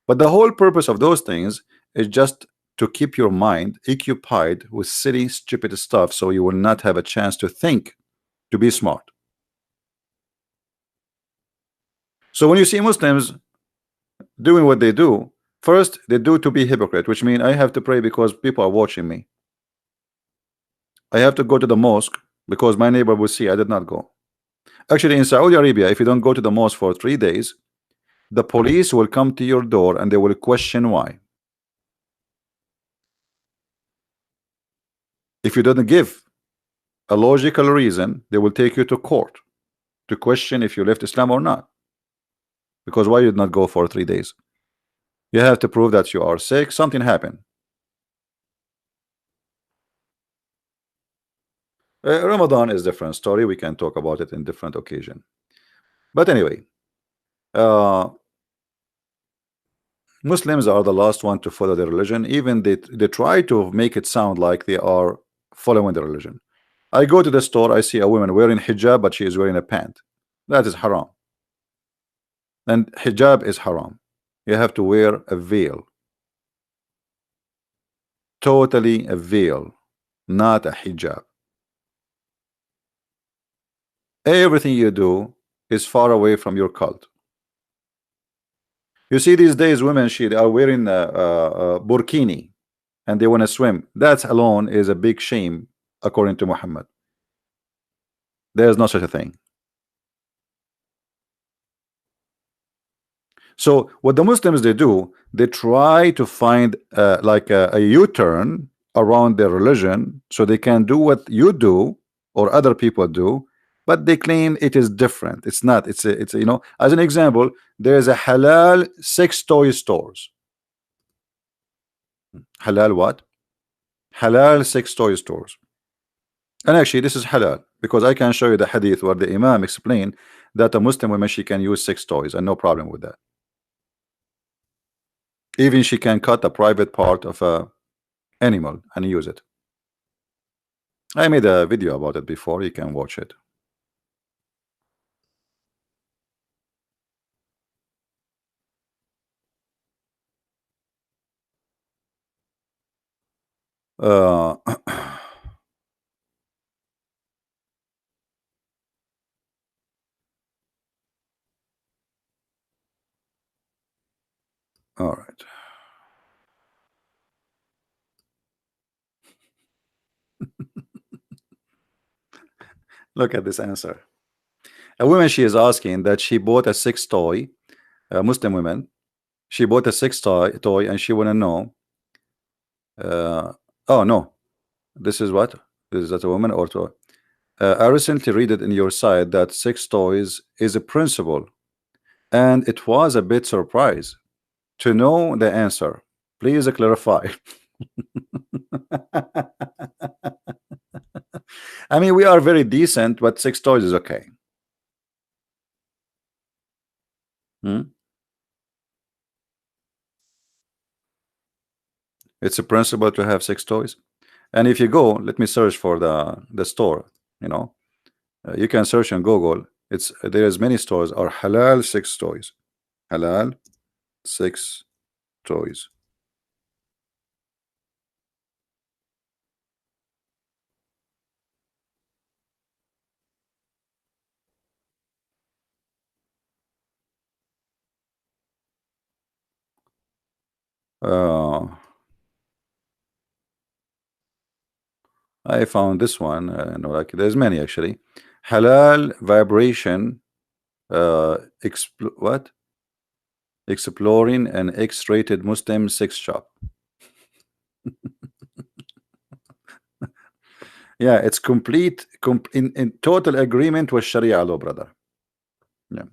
Speaker 1: But the whole purpose of those things is just to keep your mind occupied with silly, stupid stuff, so you will not have a chance to think, to be smart. So when you see Muslims doing what they do, first they do to be hypocrite, which means I have to pray because people are watching me. I have to go to the mosque because my neighbor will see I did not go. Actually, in Saudi Arabia, if you don't go to the mosque for 3 days, the police will come to your door and they will question why. If you didn't give a logical reason, they will take you to court to question if you left Islam or not. Because why you did not go for 3 days? You have to prove that you are sick, something happened. Ramadan is a different story. We can talk about it in different occasion. But anyway, Muslims are the last one to follow the religion. Even they try to make it sound like they are following the religion. I go to the store, I see a woman wearing hijab, but she is wearing a pant. That is haram. And hijab is haram. You have to wear a veil. Totally a veil, not a hijab. Everything you do is far away from your cult. You see these days women, they are wearing a burkini and they want to swim. That alone is a big shame according to Muhammad. There is no such a thing. So what the Muslims they do, they try to find like a U-turn around their religion so they can do what you do or other people do, but they claim it is different. It's not. It's you know, as an example, there's a halal sex toy stores. Halal what? Halal sex toy stores. And actually this is halal because I can show you the hadith where the Imam explained that a Muslim woman, she can use sex toys and no problem with that. Even she can cut a private part of a animal and use it. I made a video about it before, you can watch it. All right. Look at this answer. A woman, she is asking that she bought a sex toy, a Muslim woman. She bought a sex toy and she want to know. Oh no, this is what? Is that a woman or toy? I recently read it in your site that sex toys is a principle, and it was a bit surprise to know the answer. Please clarify. I mean, we are very decent, but sex toys is okay. It's a principle to have sex toys. And if you go, let me search for the store, you know, you can search on Google. It's there's many stores are halal sex toys. Halal sex toys. I found this one. No, like there's many actually. Halal vibration. What? Exploring an X-rated Muslim sex shop. Yeah, it's complete in total agreement with Sharia law, brother. Yeah,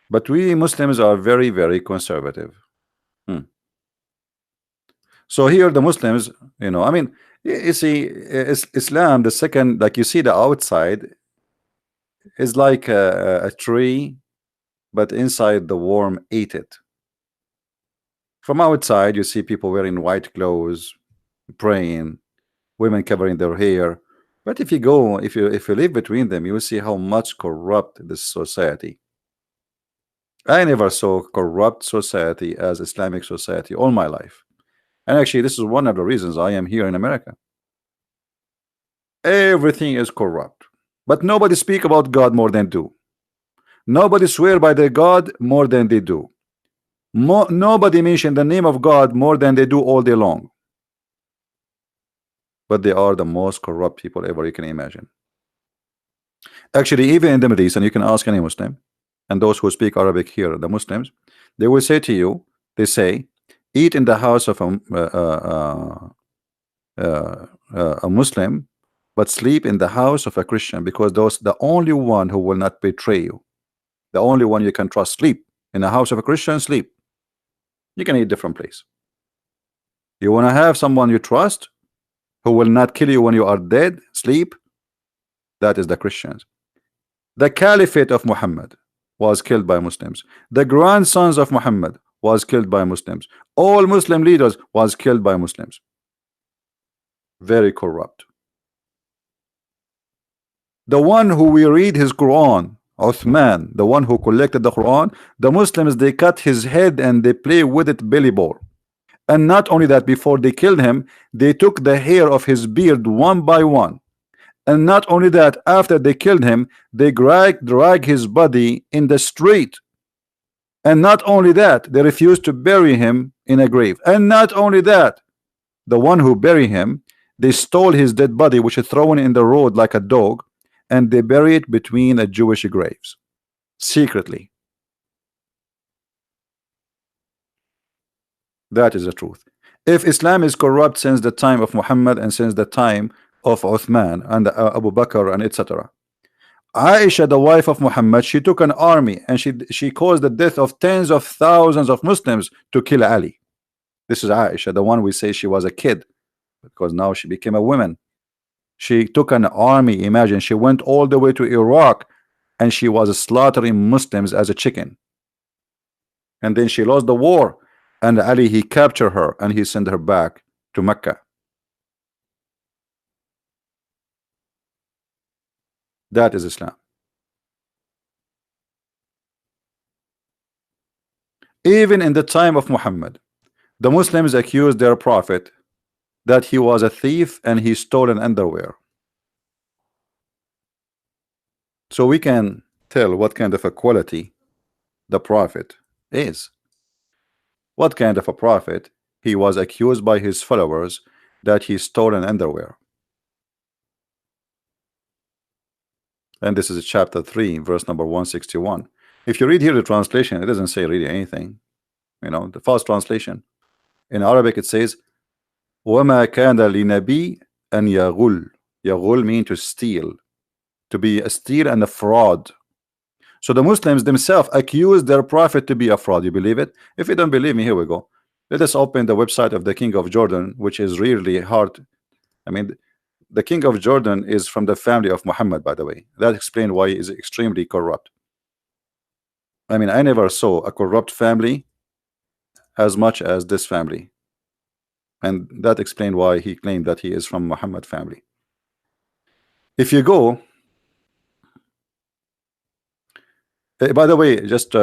Speaker 1: but we Muslims are very, very conservative. So here the Muslims, you know, I mean, you see, Islam, the second, like you see the outside is like a tree, but inside the worm ate it. From outside, you see people wearing white clothes, praying, women covering their hair. But if you go, if you live between them, you will see how much corrupt this society. I never saw corrupt society as Islamic society all my life. And actually, this is one of the reasons I am here in America. Everything is corrupt, but nobody speak about God more than do. Nobody swear by their God more than they do. Nobody mention the name of God more than they do all day long. But they are the most corrupt people ever you can imagine. Actually, even in the Middle East, and you can ask any Muslim, and those who speak Arabic here, the Muslims, they will say to you, they say, eat in the house of a Muslim, but sleep in the house of a Christian, because those the only one who will not betray you, the only one you can trust. Sleep in the house of a Christian, sleep. You can eat different place. You want to have someone you trust who will not kill you when you are dead, sleep. That is the Christians. The Caliphate of Muhammad was killed by Muslims. The grandsons of Muhammad was killed by Muslims. All Muslim leaders was killed by Muslims. Very corrupt. The one who we read his Quran, Uthman, the one who collected the Quran, the Muslims, they cut his head and they play with it belly ball. And not only that, before they killed him, they took the hair of his beard one by one. And not only that, after they killed him, they drag his body in the street. And not only that, they refused to bury him in a grave. And not only that, the one who buried him, they stole his dead body, which is thrown in the road like a dog, and they bury it between the Jewish graves secretly. That is the truth. If Islam is corrupt since the time of Muhammad and since the time of Uthman and Abu Bakr and etc., Aisha, the wife of Muhammad, she took an army and she caused the death of tens of thousands of Muslims to kill Ali. This is Aisha, the one we say she was a kid, because now she became a woman. She took an army. Imagine, she went all the way to Iraq and she was slaughtering Muslims as a chicken. And then she lost the war, and Ali, he captured her and he sent her back to Mecca. That is Islam. Even in the time of Muhammad, the Muslims accused their prophet that he was a thief and he stole an underwear. So we can tell what kind of a quality the prophet is. What kind of a prophet? He was accused by his followers that he stole an underwear. And this is chapter 3, verse number 161. If you read here the translation, it doesn't say really anything. You know, the false translation. In Arabic it says, وَمَا كَانَ لِنَبِي أَنْ يَغُلْ. يَغُلْ means to steal, to be a steal and a fraud. So the Muslims themselves accuse their prophet to be a fraud. You believe it? If you don't believe me, here we go. Let us open the website of the King of Jordan, which is really hard. I mean, the King of Jordan is from the family of Muhammad, by the way. That explains why he is extremely corrupt. I mean, I never saw a corrupt family as much as this family. And that explains why he claimed that he is from Muhammad family. If you go, by the way, just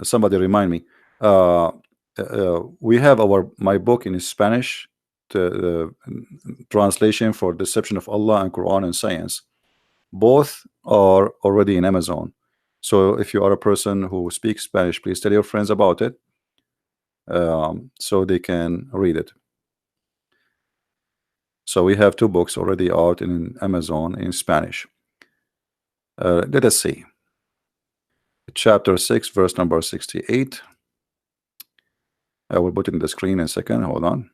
Speaker 1: somebody remind me, we have my book in Spanish, translation for Deception of Allah and Quran and Science. Both are already in Amazon. So if you are a person who speaks Spanish, please tell your friends about it, so they can read it. So we have 2 books already out in Amazon in Spanish. Let us see. Chapter 6, verse number 68. I will put it in the screen in a second. Hold on.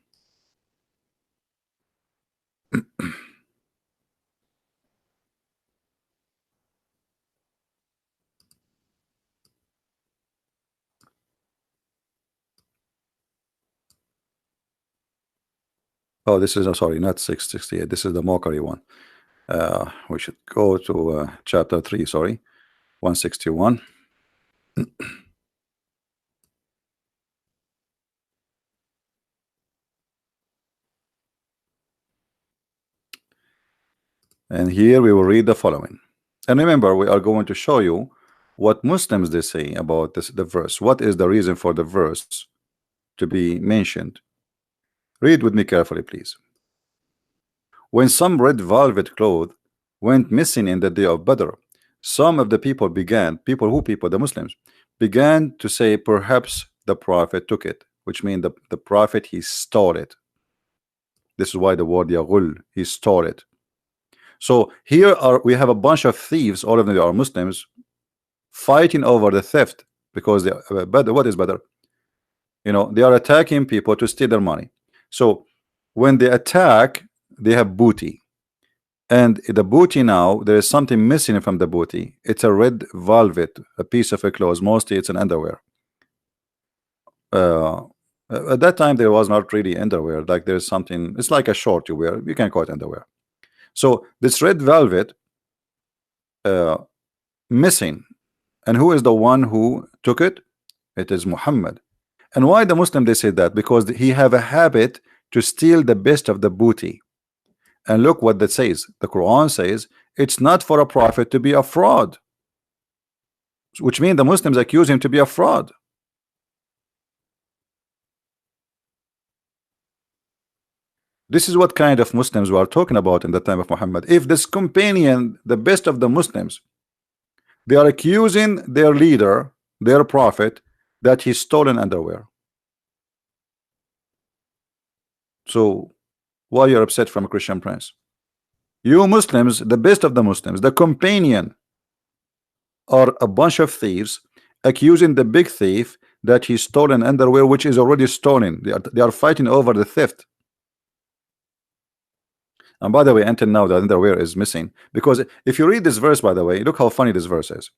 Speaker 1: Oh, this is sorry, not 668. This is the mockery one. We should go to chapter 3. Sorry, 161. And here we will read the following. And remember, we are going to show you what Muslims they say about the verse. What is the reason for the verse to be mentioned? Read with me carefully, please. When some red velvet cloth went missing in the day of Badr, some of the people began, the Muslims began to say perhaps the Prophet took it, which means the Prophet, he stole it. This is why the word yaghul, he stole it. So here we have a bunch of thieves, all of them are Muslims, fighting over the theft because they better. What is better? You know, they are attacking people to steal their money. So when they attack, they have booty. And the booty now, there is something missing from the booty. It's a red velvet, a piece of a clothes. Mostly it's an underwear. Uh, at that time, there was not really underwear. Like there's something, it's like a short you wear. You can call it underwear. So this red velvet missing. And who is the one who took it? It is Muhammad. And why the Muslim they say that? Because he have a habit to steal the best of the booty. And look what that says. The Quran says it's not for a prophet to be a fraud, which means the Muslims accuse him to be a fraud. This is what kind of Muslims we are talking about in the time of Muhammad. If this companion, the best of the Muslims, they are accusing their leader, their prophet, that he stolen underwear. So why you're upset from a Christian prince? You Muslims, the best of the Muslims, the companion, are a bunch of thieves accusing the big thief that he stolen underwear, which is already stolen. They are fighting over the theft. And by the way, until now the underwear is missing, because if you read this verse, by the way, look how funny this verse is.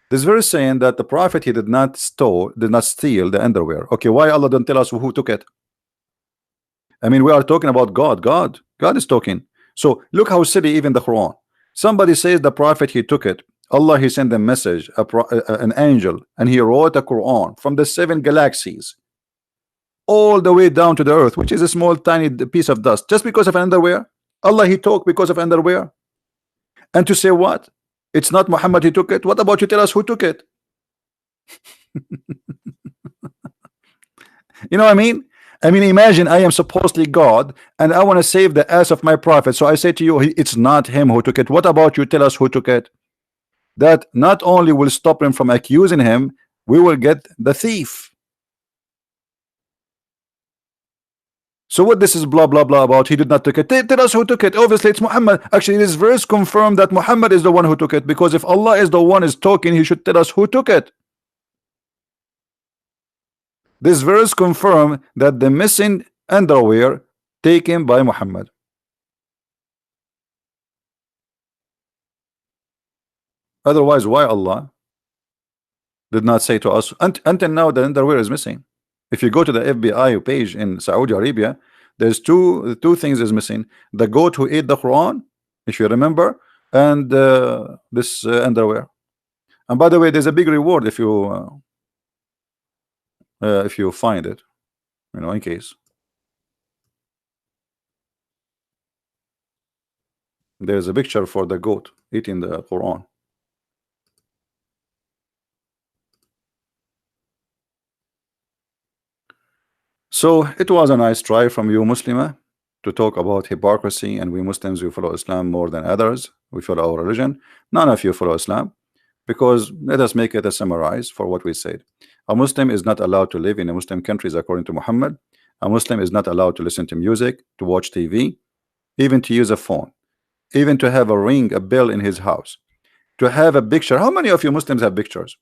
Speaker 1: This verse saying that the prophet, he did not steal the underwear. Okay, why Allah don't tell us who took it? I mean, we are talking about God. God is talking. So look how silly even the Quran. Somebody says the prophet, he took it. Allah, he sent a message, an angel, and he wrote a Quran from the 7 galaxies all the way down to the earth, which is a small tiny piece of dust, just because of underwear. Allah, he talked because of underwear. And to say what? It's not Muhammad, he took it. What about you tell us who took it? You know what I mean? I mean, imagine I am supposedly God and I want to save the ass of my prophet. So I say to you, it's not him who took it. What about you tell us who took it? That not only will stop him from accusing him, we will get the thief. So what this is blah blah blah about? He did not take it. Tell us who took it. Obviously it's Muhammad. Actually this verse confirmed that Muhammad is the one who took it, because if Allah is the one is talking, he should tell us who took it. This verse confirmed that the missing underwear taken by Muhammad. Otherwise, why Allah did not say to us until now the underwear is missing? If you go to the FBI page in Saudi Arabia, there's two things is missing: the goat who ate the Quran, if you remember, and this underwear. And by the way, there's a big reward if you find it, you know, in case. There's a picture for the goat eating the Quran. So it was a nice try from you, Muslima, to talk about hypocrisy, and we Muslims, we follow Islam more than others. We follow our religion. None of you follow Islam, because let us make it a summarize for what we said. A Muslim is not allowed to live in a Muslim countries according to Muhammad. A Muslim is not allowed to listen to music, to watch TV, even to use a phone, even to have a ring, a bell in his house, to have a picture. How many of you Muslims have pictures?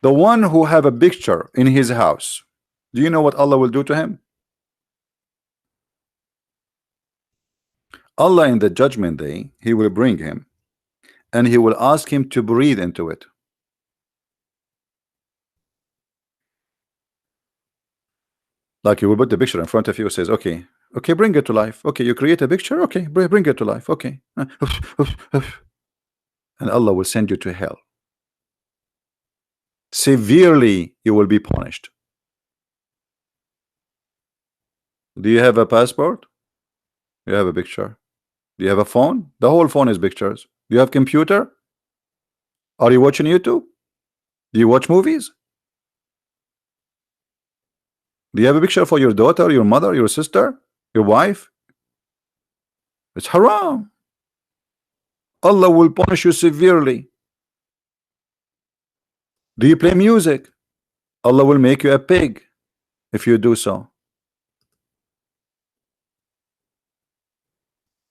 Speaker 1: The one who have a picture in his house, do you know what Allah will do to him? Allah in the judgment day, he will bring him and he will ask him to breathe into it. Like he will put the picture in front of you, says, okay, bring it to life. Okay, you create a picture, okay, bring it to life. Okay. And Allah will send you to hell. Severely you will be punished. Do you have a passport? You have a picture. Do you have a phone? The whole phone is pictures. Do you have computer? Are you watching YouTube? Do you watch movies? Do you have a picture for your daughter, your mother, your sister, your wife? It's haram. Allah will punish you severely. Do you play music? Allah will make you a pig if you do so.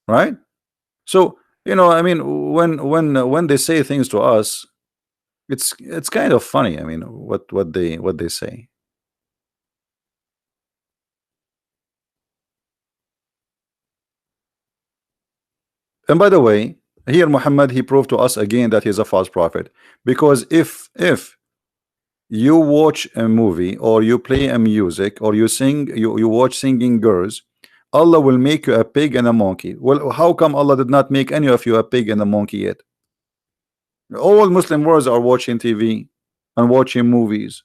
Speaker 1: Right? So, you know, I mean, when they say things to us, it's kind of funny. I mean, what they say. And by the way, here Muhammad, he proved to us again that he's a false prophet, because if you watch a movie or you play a music or you sing, you watch singing girls, Allah will make you a pig and a monkey. Well, how come Allah did not make any of you a pig and a monkey yet? All Muslim worlds are watching TV and watching movies.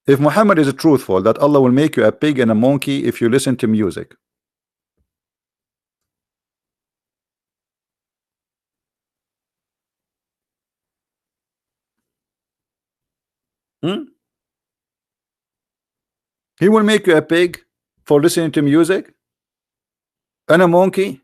Speaker 1: If Muhammad is truthful that Allah will make you a pig and a monkey if you listen to music, he will make you a pig for listening to music and a monkey.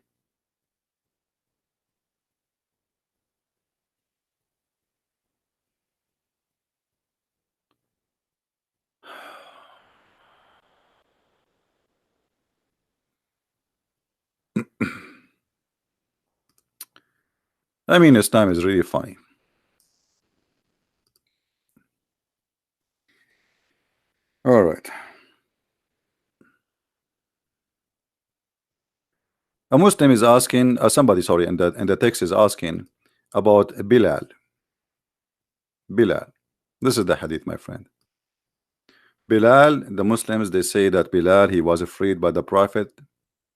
Speaker 1: I mean, Islam is really funny. All right. A Muslim is asking, somebody, sorry, in the text is asking about Bilal. Bilal. This is the hadith, my friend. Bilal, the Muslims, they say that Bilal, he was freed by the Prophet.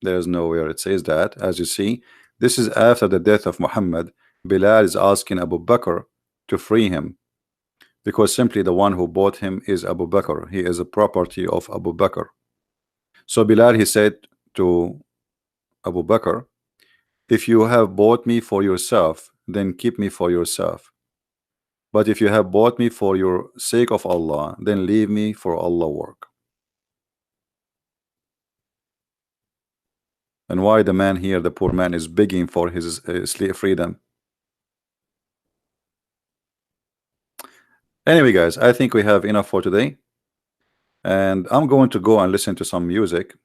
Speaker 1: There is nowhere it says that. As you see, this is after the death of Muhammad. Bilal is asking Abu Bakr to free him, because simply the one who bought him is Abu Bakr. He is a property of Abu Bakr. So Bilal, he said to Abu Bakr, if you have bought me for yourself, then keep me for yourself. But if you have bought me for your sake of Allah, then leave me for Allah work. And why the man here, the poor man, is begging for his slave freedom? Anyway, guys, I think we have enough for today. And I'm going to go and listen to some music,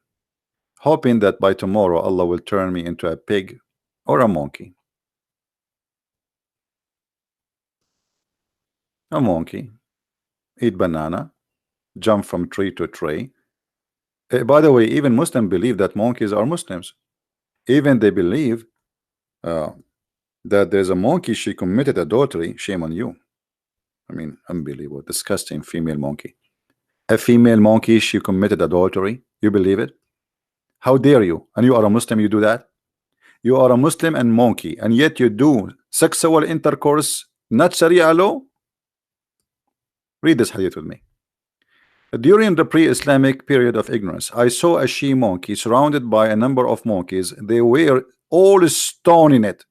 Speaker 1: hoping that by tomorrow Allah will turn me into a pig or a monkey. A monkey, eat banana, jump from tree to tree. By the way, even Muslims believe that monkeys are Muslims. Even they believe that there's a monkey, she committed adultery. Shame on you. I mean, unbelievable, disgusting female monkey. A female monkey, she committed adultery. You believe it? How dare you? And you are a Muslim, you do that? You are a Muslim and monkey, and yet you do sexual intercourse, not Sharia law? Read this hadith with me. During the pre-Islamic period of ignorance, I saw a she monkey surrounded by a number of monkeys. They were all stoning it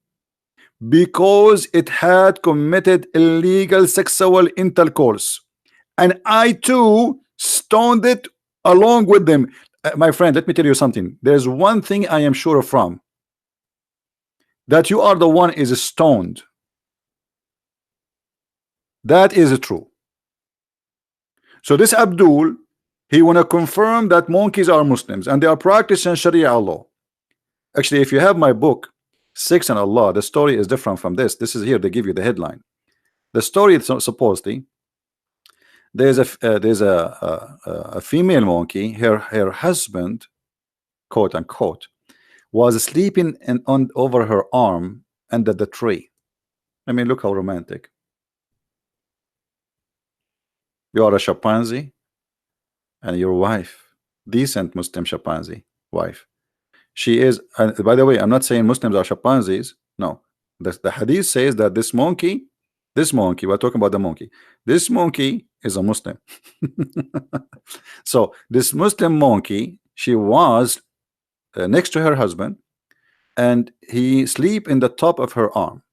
Speaker 1: because it had committed illegal sexual intercourse, and I too stoned it along with them. My friend, let me tell you something. There's one thing I am sure from, that you are the one is stoned. That is true. So this Abdul, he want to confirm that monkeys are Muslims and they are practicing Sharia law. Actually, if you have my book, Sex and Allah, the story is different from this. This is here, they give you the headline. The story is supposedly there's a female monkey, her husband, quote unquote, was sleeping over her arm under the tree. I mean, look how romantic. You are a chimpanzee and your wife, decent Muslim chimpanzee wife, she is, and by the way, I'm not saying Muslims are chimpanzees. No, the hadith says that this monkey, we're talking about the monkey, this monkey is a Muslim. So this Muslim monkey, she was next to her husband, and he sleep in the top of her arm.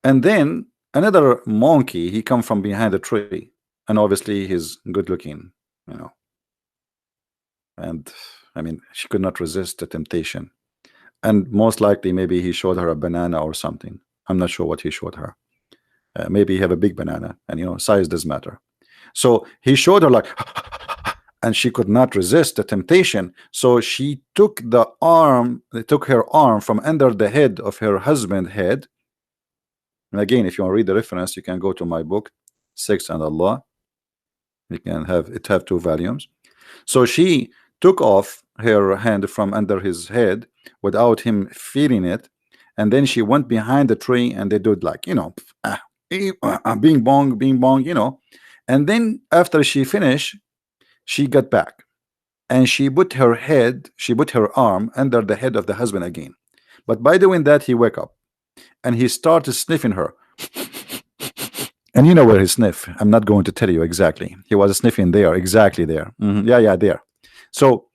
Speaker 1: And then another monkey, he come from behind the tree, and obviously he's good looking, you know. And I mean, she could not resist the temptation. and most likely maybe he showed her a banana or something. I'm not sure what he showed her. Maybe he have a big banana, and you know, size does matter. So he showed her like, and she could not resist the temptation. So she took the arm, they took her arm from under the head of her husband's head. And again, if you want to read the reference, you can go to my book, Sex and Allah. You can have it, have 2 volumes. So she took off her hand from under his head without him feeling it, and then she went behind the tree, and they did like, you know, bing bong, you know. And then after she finished, she got back, and she put her arm under the head of the husband again. But by doing that, he woke up, and he started sniffing her. And you know where he sniffed. I'm not going to tell you exactly. He was sniffing there, exactly there. Yeah, there. So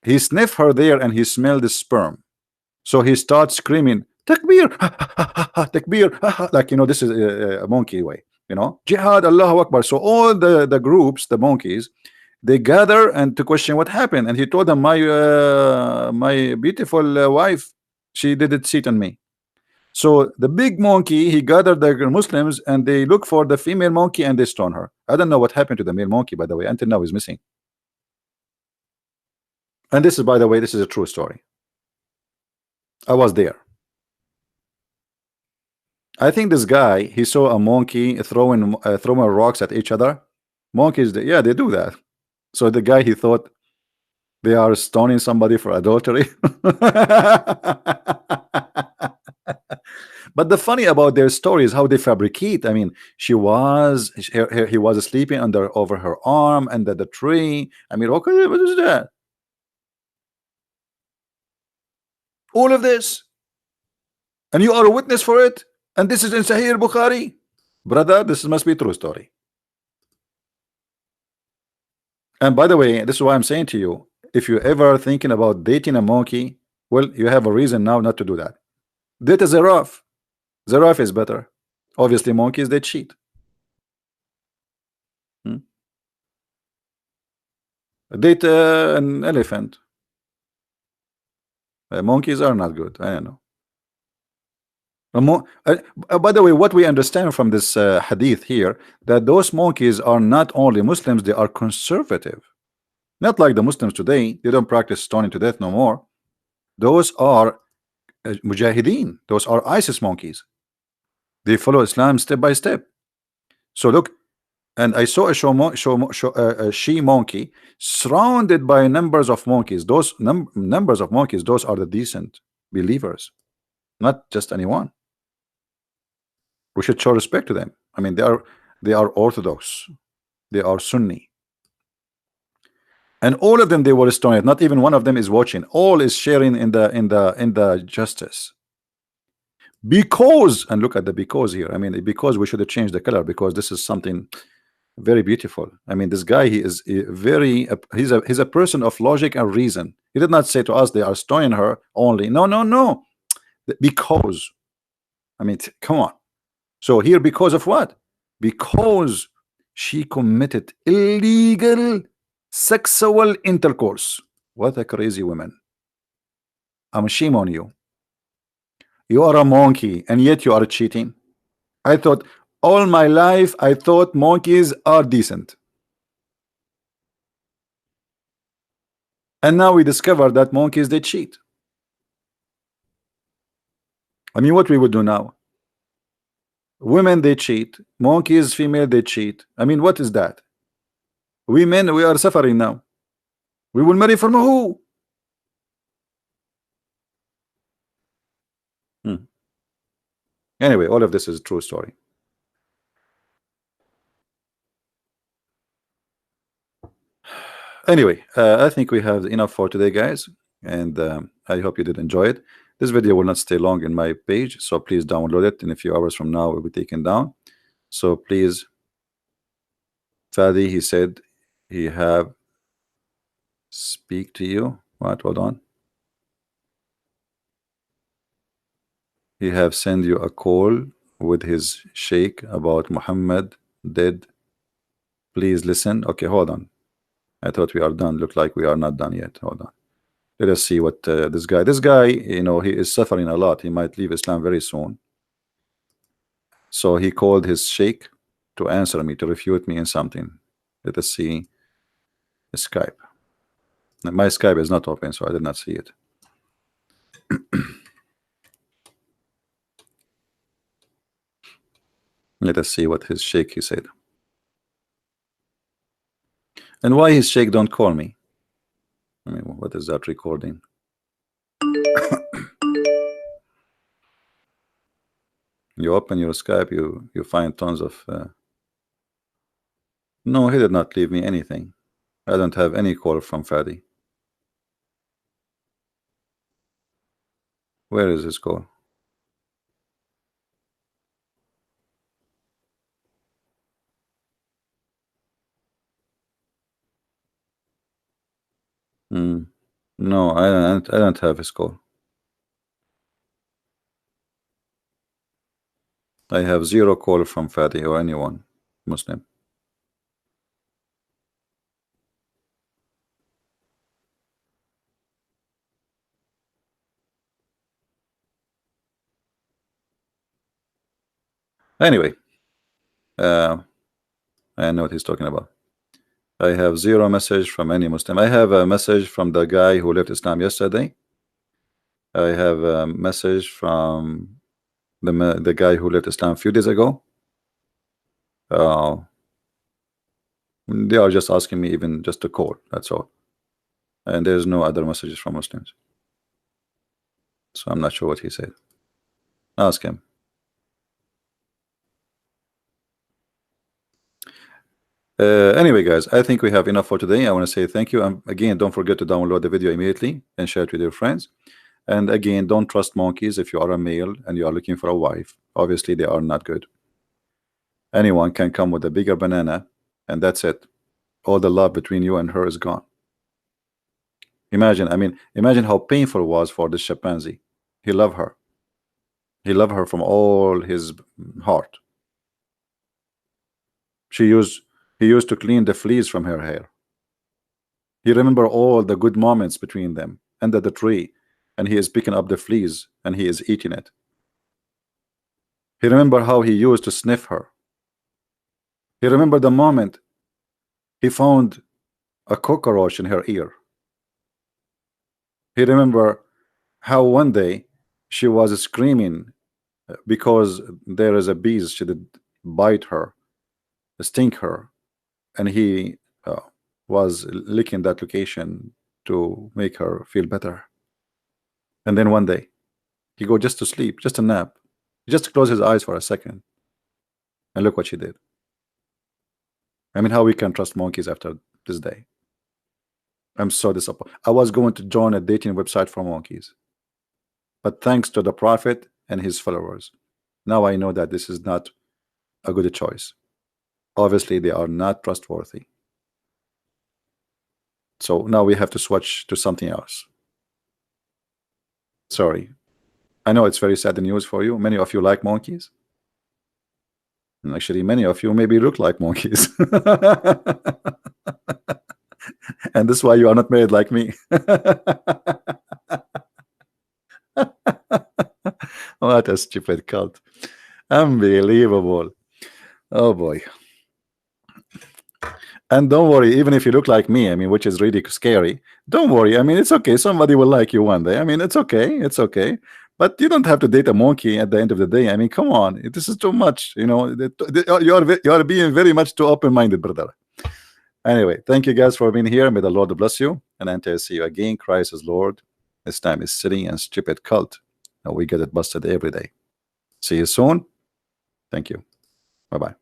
Speaker 1: he sniffed her there, and he smelled the sperm. So he starts screaming, Takbir, Takbir, like, you know, this is a monkey way, you know, Jihad, Allahu Akbar. So all the groups, the monkeys, they gather and to question what happened. And he told them, my beautiful wife, she didn't cheat on me. So the big monkey, he gathered the Muslims, and they look for the female monkey, and they stone her. I don't know what happened to the male monkey, by the way. Until now, he's missing. And this is, by the way, this is a true story. I was there. I think this guy, he saw a monkey throwing rocks at each other. Monkeys, yeah, they do that. So the guy, he thought they are stoning somebody for adultery. But the funny about their story is how they fabricate. I mean, he was sleeping over her arm under the tree. I mean, okay, what is that? All of this, and you are a witness for it, and this is in Sahih Bukhari, brother. This must be a true story. And by the way, this is why I'm saying to you, if you're ever thinking about dating a monkey, well, you have a reason now not to do that. Date a giraffe. Giraffe is better. Obviously, monkeys, they cheat. Date an elephant. Monkeys are not good. I don't know. By the way, what we understand from this hadith here, that those monkeys are not only Muslims, they are conservative. Not like the Muslims today. They don't practice stoning to death no more. Those are mujahideen. Those are ISIS monkeys. They follow Islam step by step. So look, and I saw a she monkey surrounded by numbers of monkeys. Those numbers of monkeys, those are the decent believers, not just anyone. We should show respect to them. I mean, they are Orthodox, they are Sunni, and all of them, they were stoned. Not even one of them is watching. All is sharing in the justice. Because, and look at the because here. I mean, because we should have changed the color, because this is something very beautiful. I mean, this guy, he is he's a person of logic and reason. He did not say to us they are stoning her only. No. Because, I mean, come on. So here, because of what? Because she committed illegal sexual intercourse. What a crazy woman. I'm shame on you. You are a monkey, and yet you are cheating. I thought all my life, I thought monkeys are decent. And now we discover that monkeys, they cheat. I mean, what we would do now? Women, they cheat. Monkeys, female, they cheat. I mean, what is that? We men, we are suffering now. We will marry from who? Anyway, all of this is a true story. Anyway, I think we have enough for today, guys, and I hope you did enjoy it. This video will not stay long in my page, so please download it. In a few hours from now, it will be taken down. So please, Fadi, he said he have speak to you. What? Hold on. He have send you a call with his sheikh about Muhammad dead. Please listen. Okay, hold on. I thought we are done. Look like we are not done yet. Hold on. Let us see what this guy, you know, he is suffering a lot. He might leave Islam very soon. So he called his sheikh to answer me, to refute me in something. Let us see Skype. My Skype is not open, so I did not see it. Let us see what his sheikh he said. And why his sheikh don't call me? I mean, what is that recording? You open your Skype, you find tons of no, he did not leave me anything. I don't have any call from Fadi. Where is his call? No, I don't have his call. I have 0 call from Fadi or anyone Muslim. Anyway, I know what he's talking about. I have 0 message from any Muslim. I have a message from the guy who left Islam yesterday. I have a message from the guy who left Islam a few days ago. They are just asking me even just to call. That's all. And there's no other messages from Muslims. So I'm not sure what he said. Ask him. Anyway, guys, I think we have enough for today. I want to say thank you. Again, don't forget to download the video immediately and share it with your friends. And again, don't trust monkeys. If you are a male and you are looking for a wife, obviously they are not good. Anyone can come with a bigger banana, and that's it. All the love between you and her is gone. Imagine, I mean, imagine how painful it was for this chimpanzee. He loved her. He loved her from all his heart. He used to clean the fleas from her hair. He remember all the good moments between them under the tree, and he is picking up the fleas and he is eating it. He remember how he used to sniff her. He remember the moment he found a cockroach in her ear. He remember how one day she was screaming because there is a bee, she did bite her, sting her, and he was licking that location to make her feel better. And then one day he go just to sleep, just a nap, just to close his eyes for a second, and look what she did. I mean, how we can trust monkeys after this day? I'm so disappointed. I was going to join a dating website for monkeys, but thanks to the Prophet and his followers, now I know that this is not a good choice. Obviously, they are not trustworthy. So now we have to switch to something else. Sorry. I know it's very sad news for you. Many of you like monkeys. And actually, many of you maybe look like monkeys. And this is why you are not married like me. What a stupid cult. Unbelievable. Oh boy. And don't worry, even if you look like me, I mean, which is really scary, don't worry. I mean, it's okay. Somebody will like you one day. I mean, it's okay. It's okay. But you don't have to date a monkey at the end of the day. I mean, come on. This is too much. You know, you are being very much too open-minded, brother. Anyway, thank you guys for being here. May the Lord bless you. And until I see you again, Christ is Lord. This time is silly and stupid cult. And we get it busted every day. See you soon. Thank you. Bye-bye.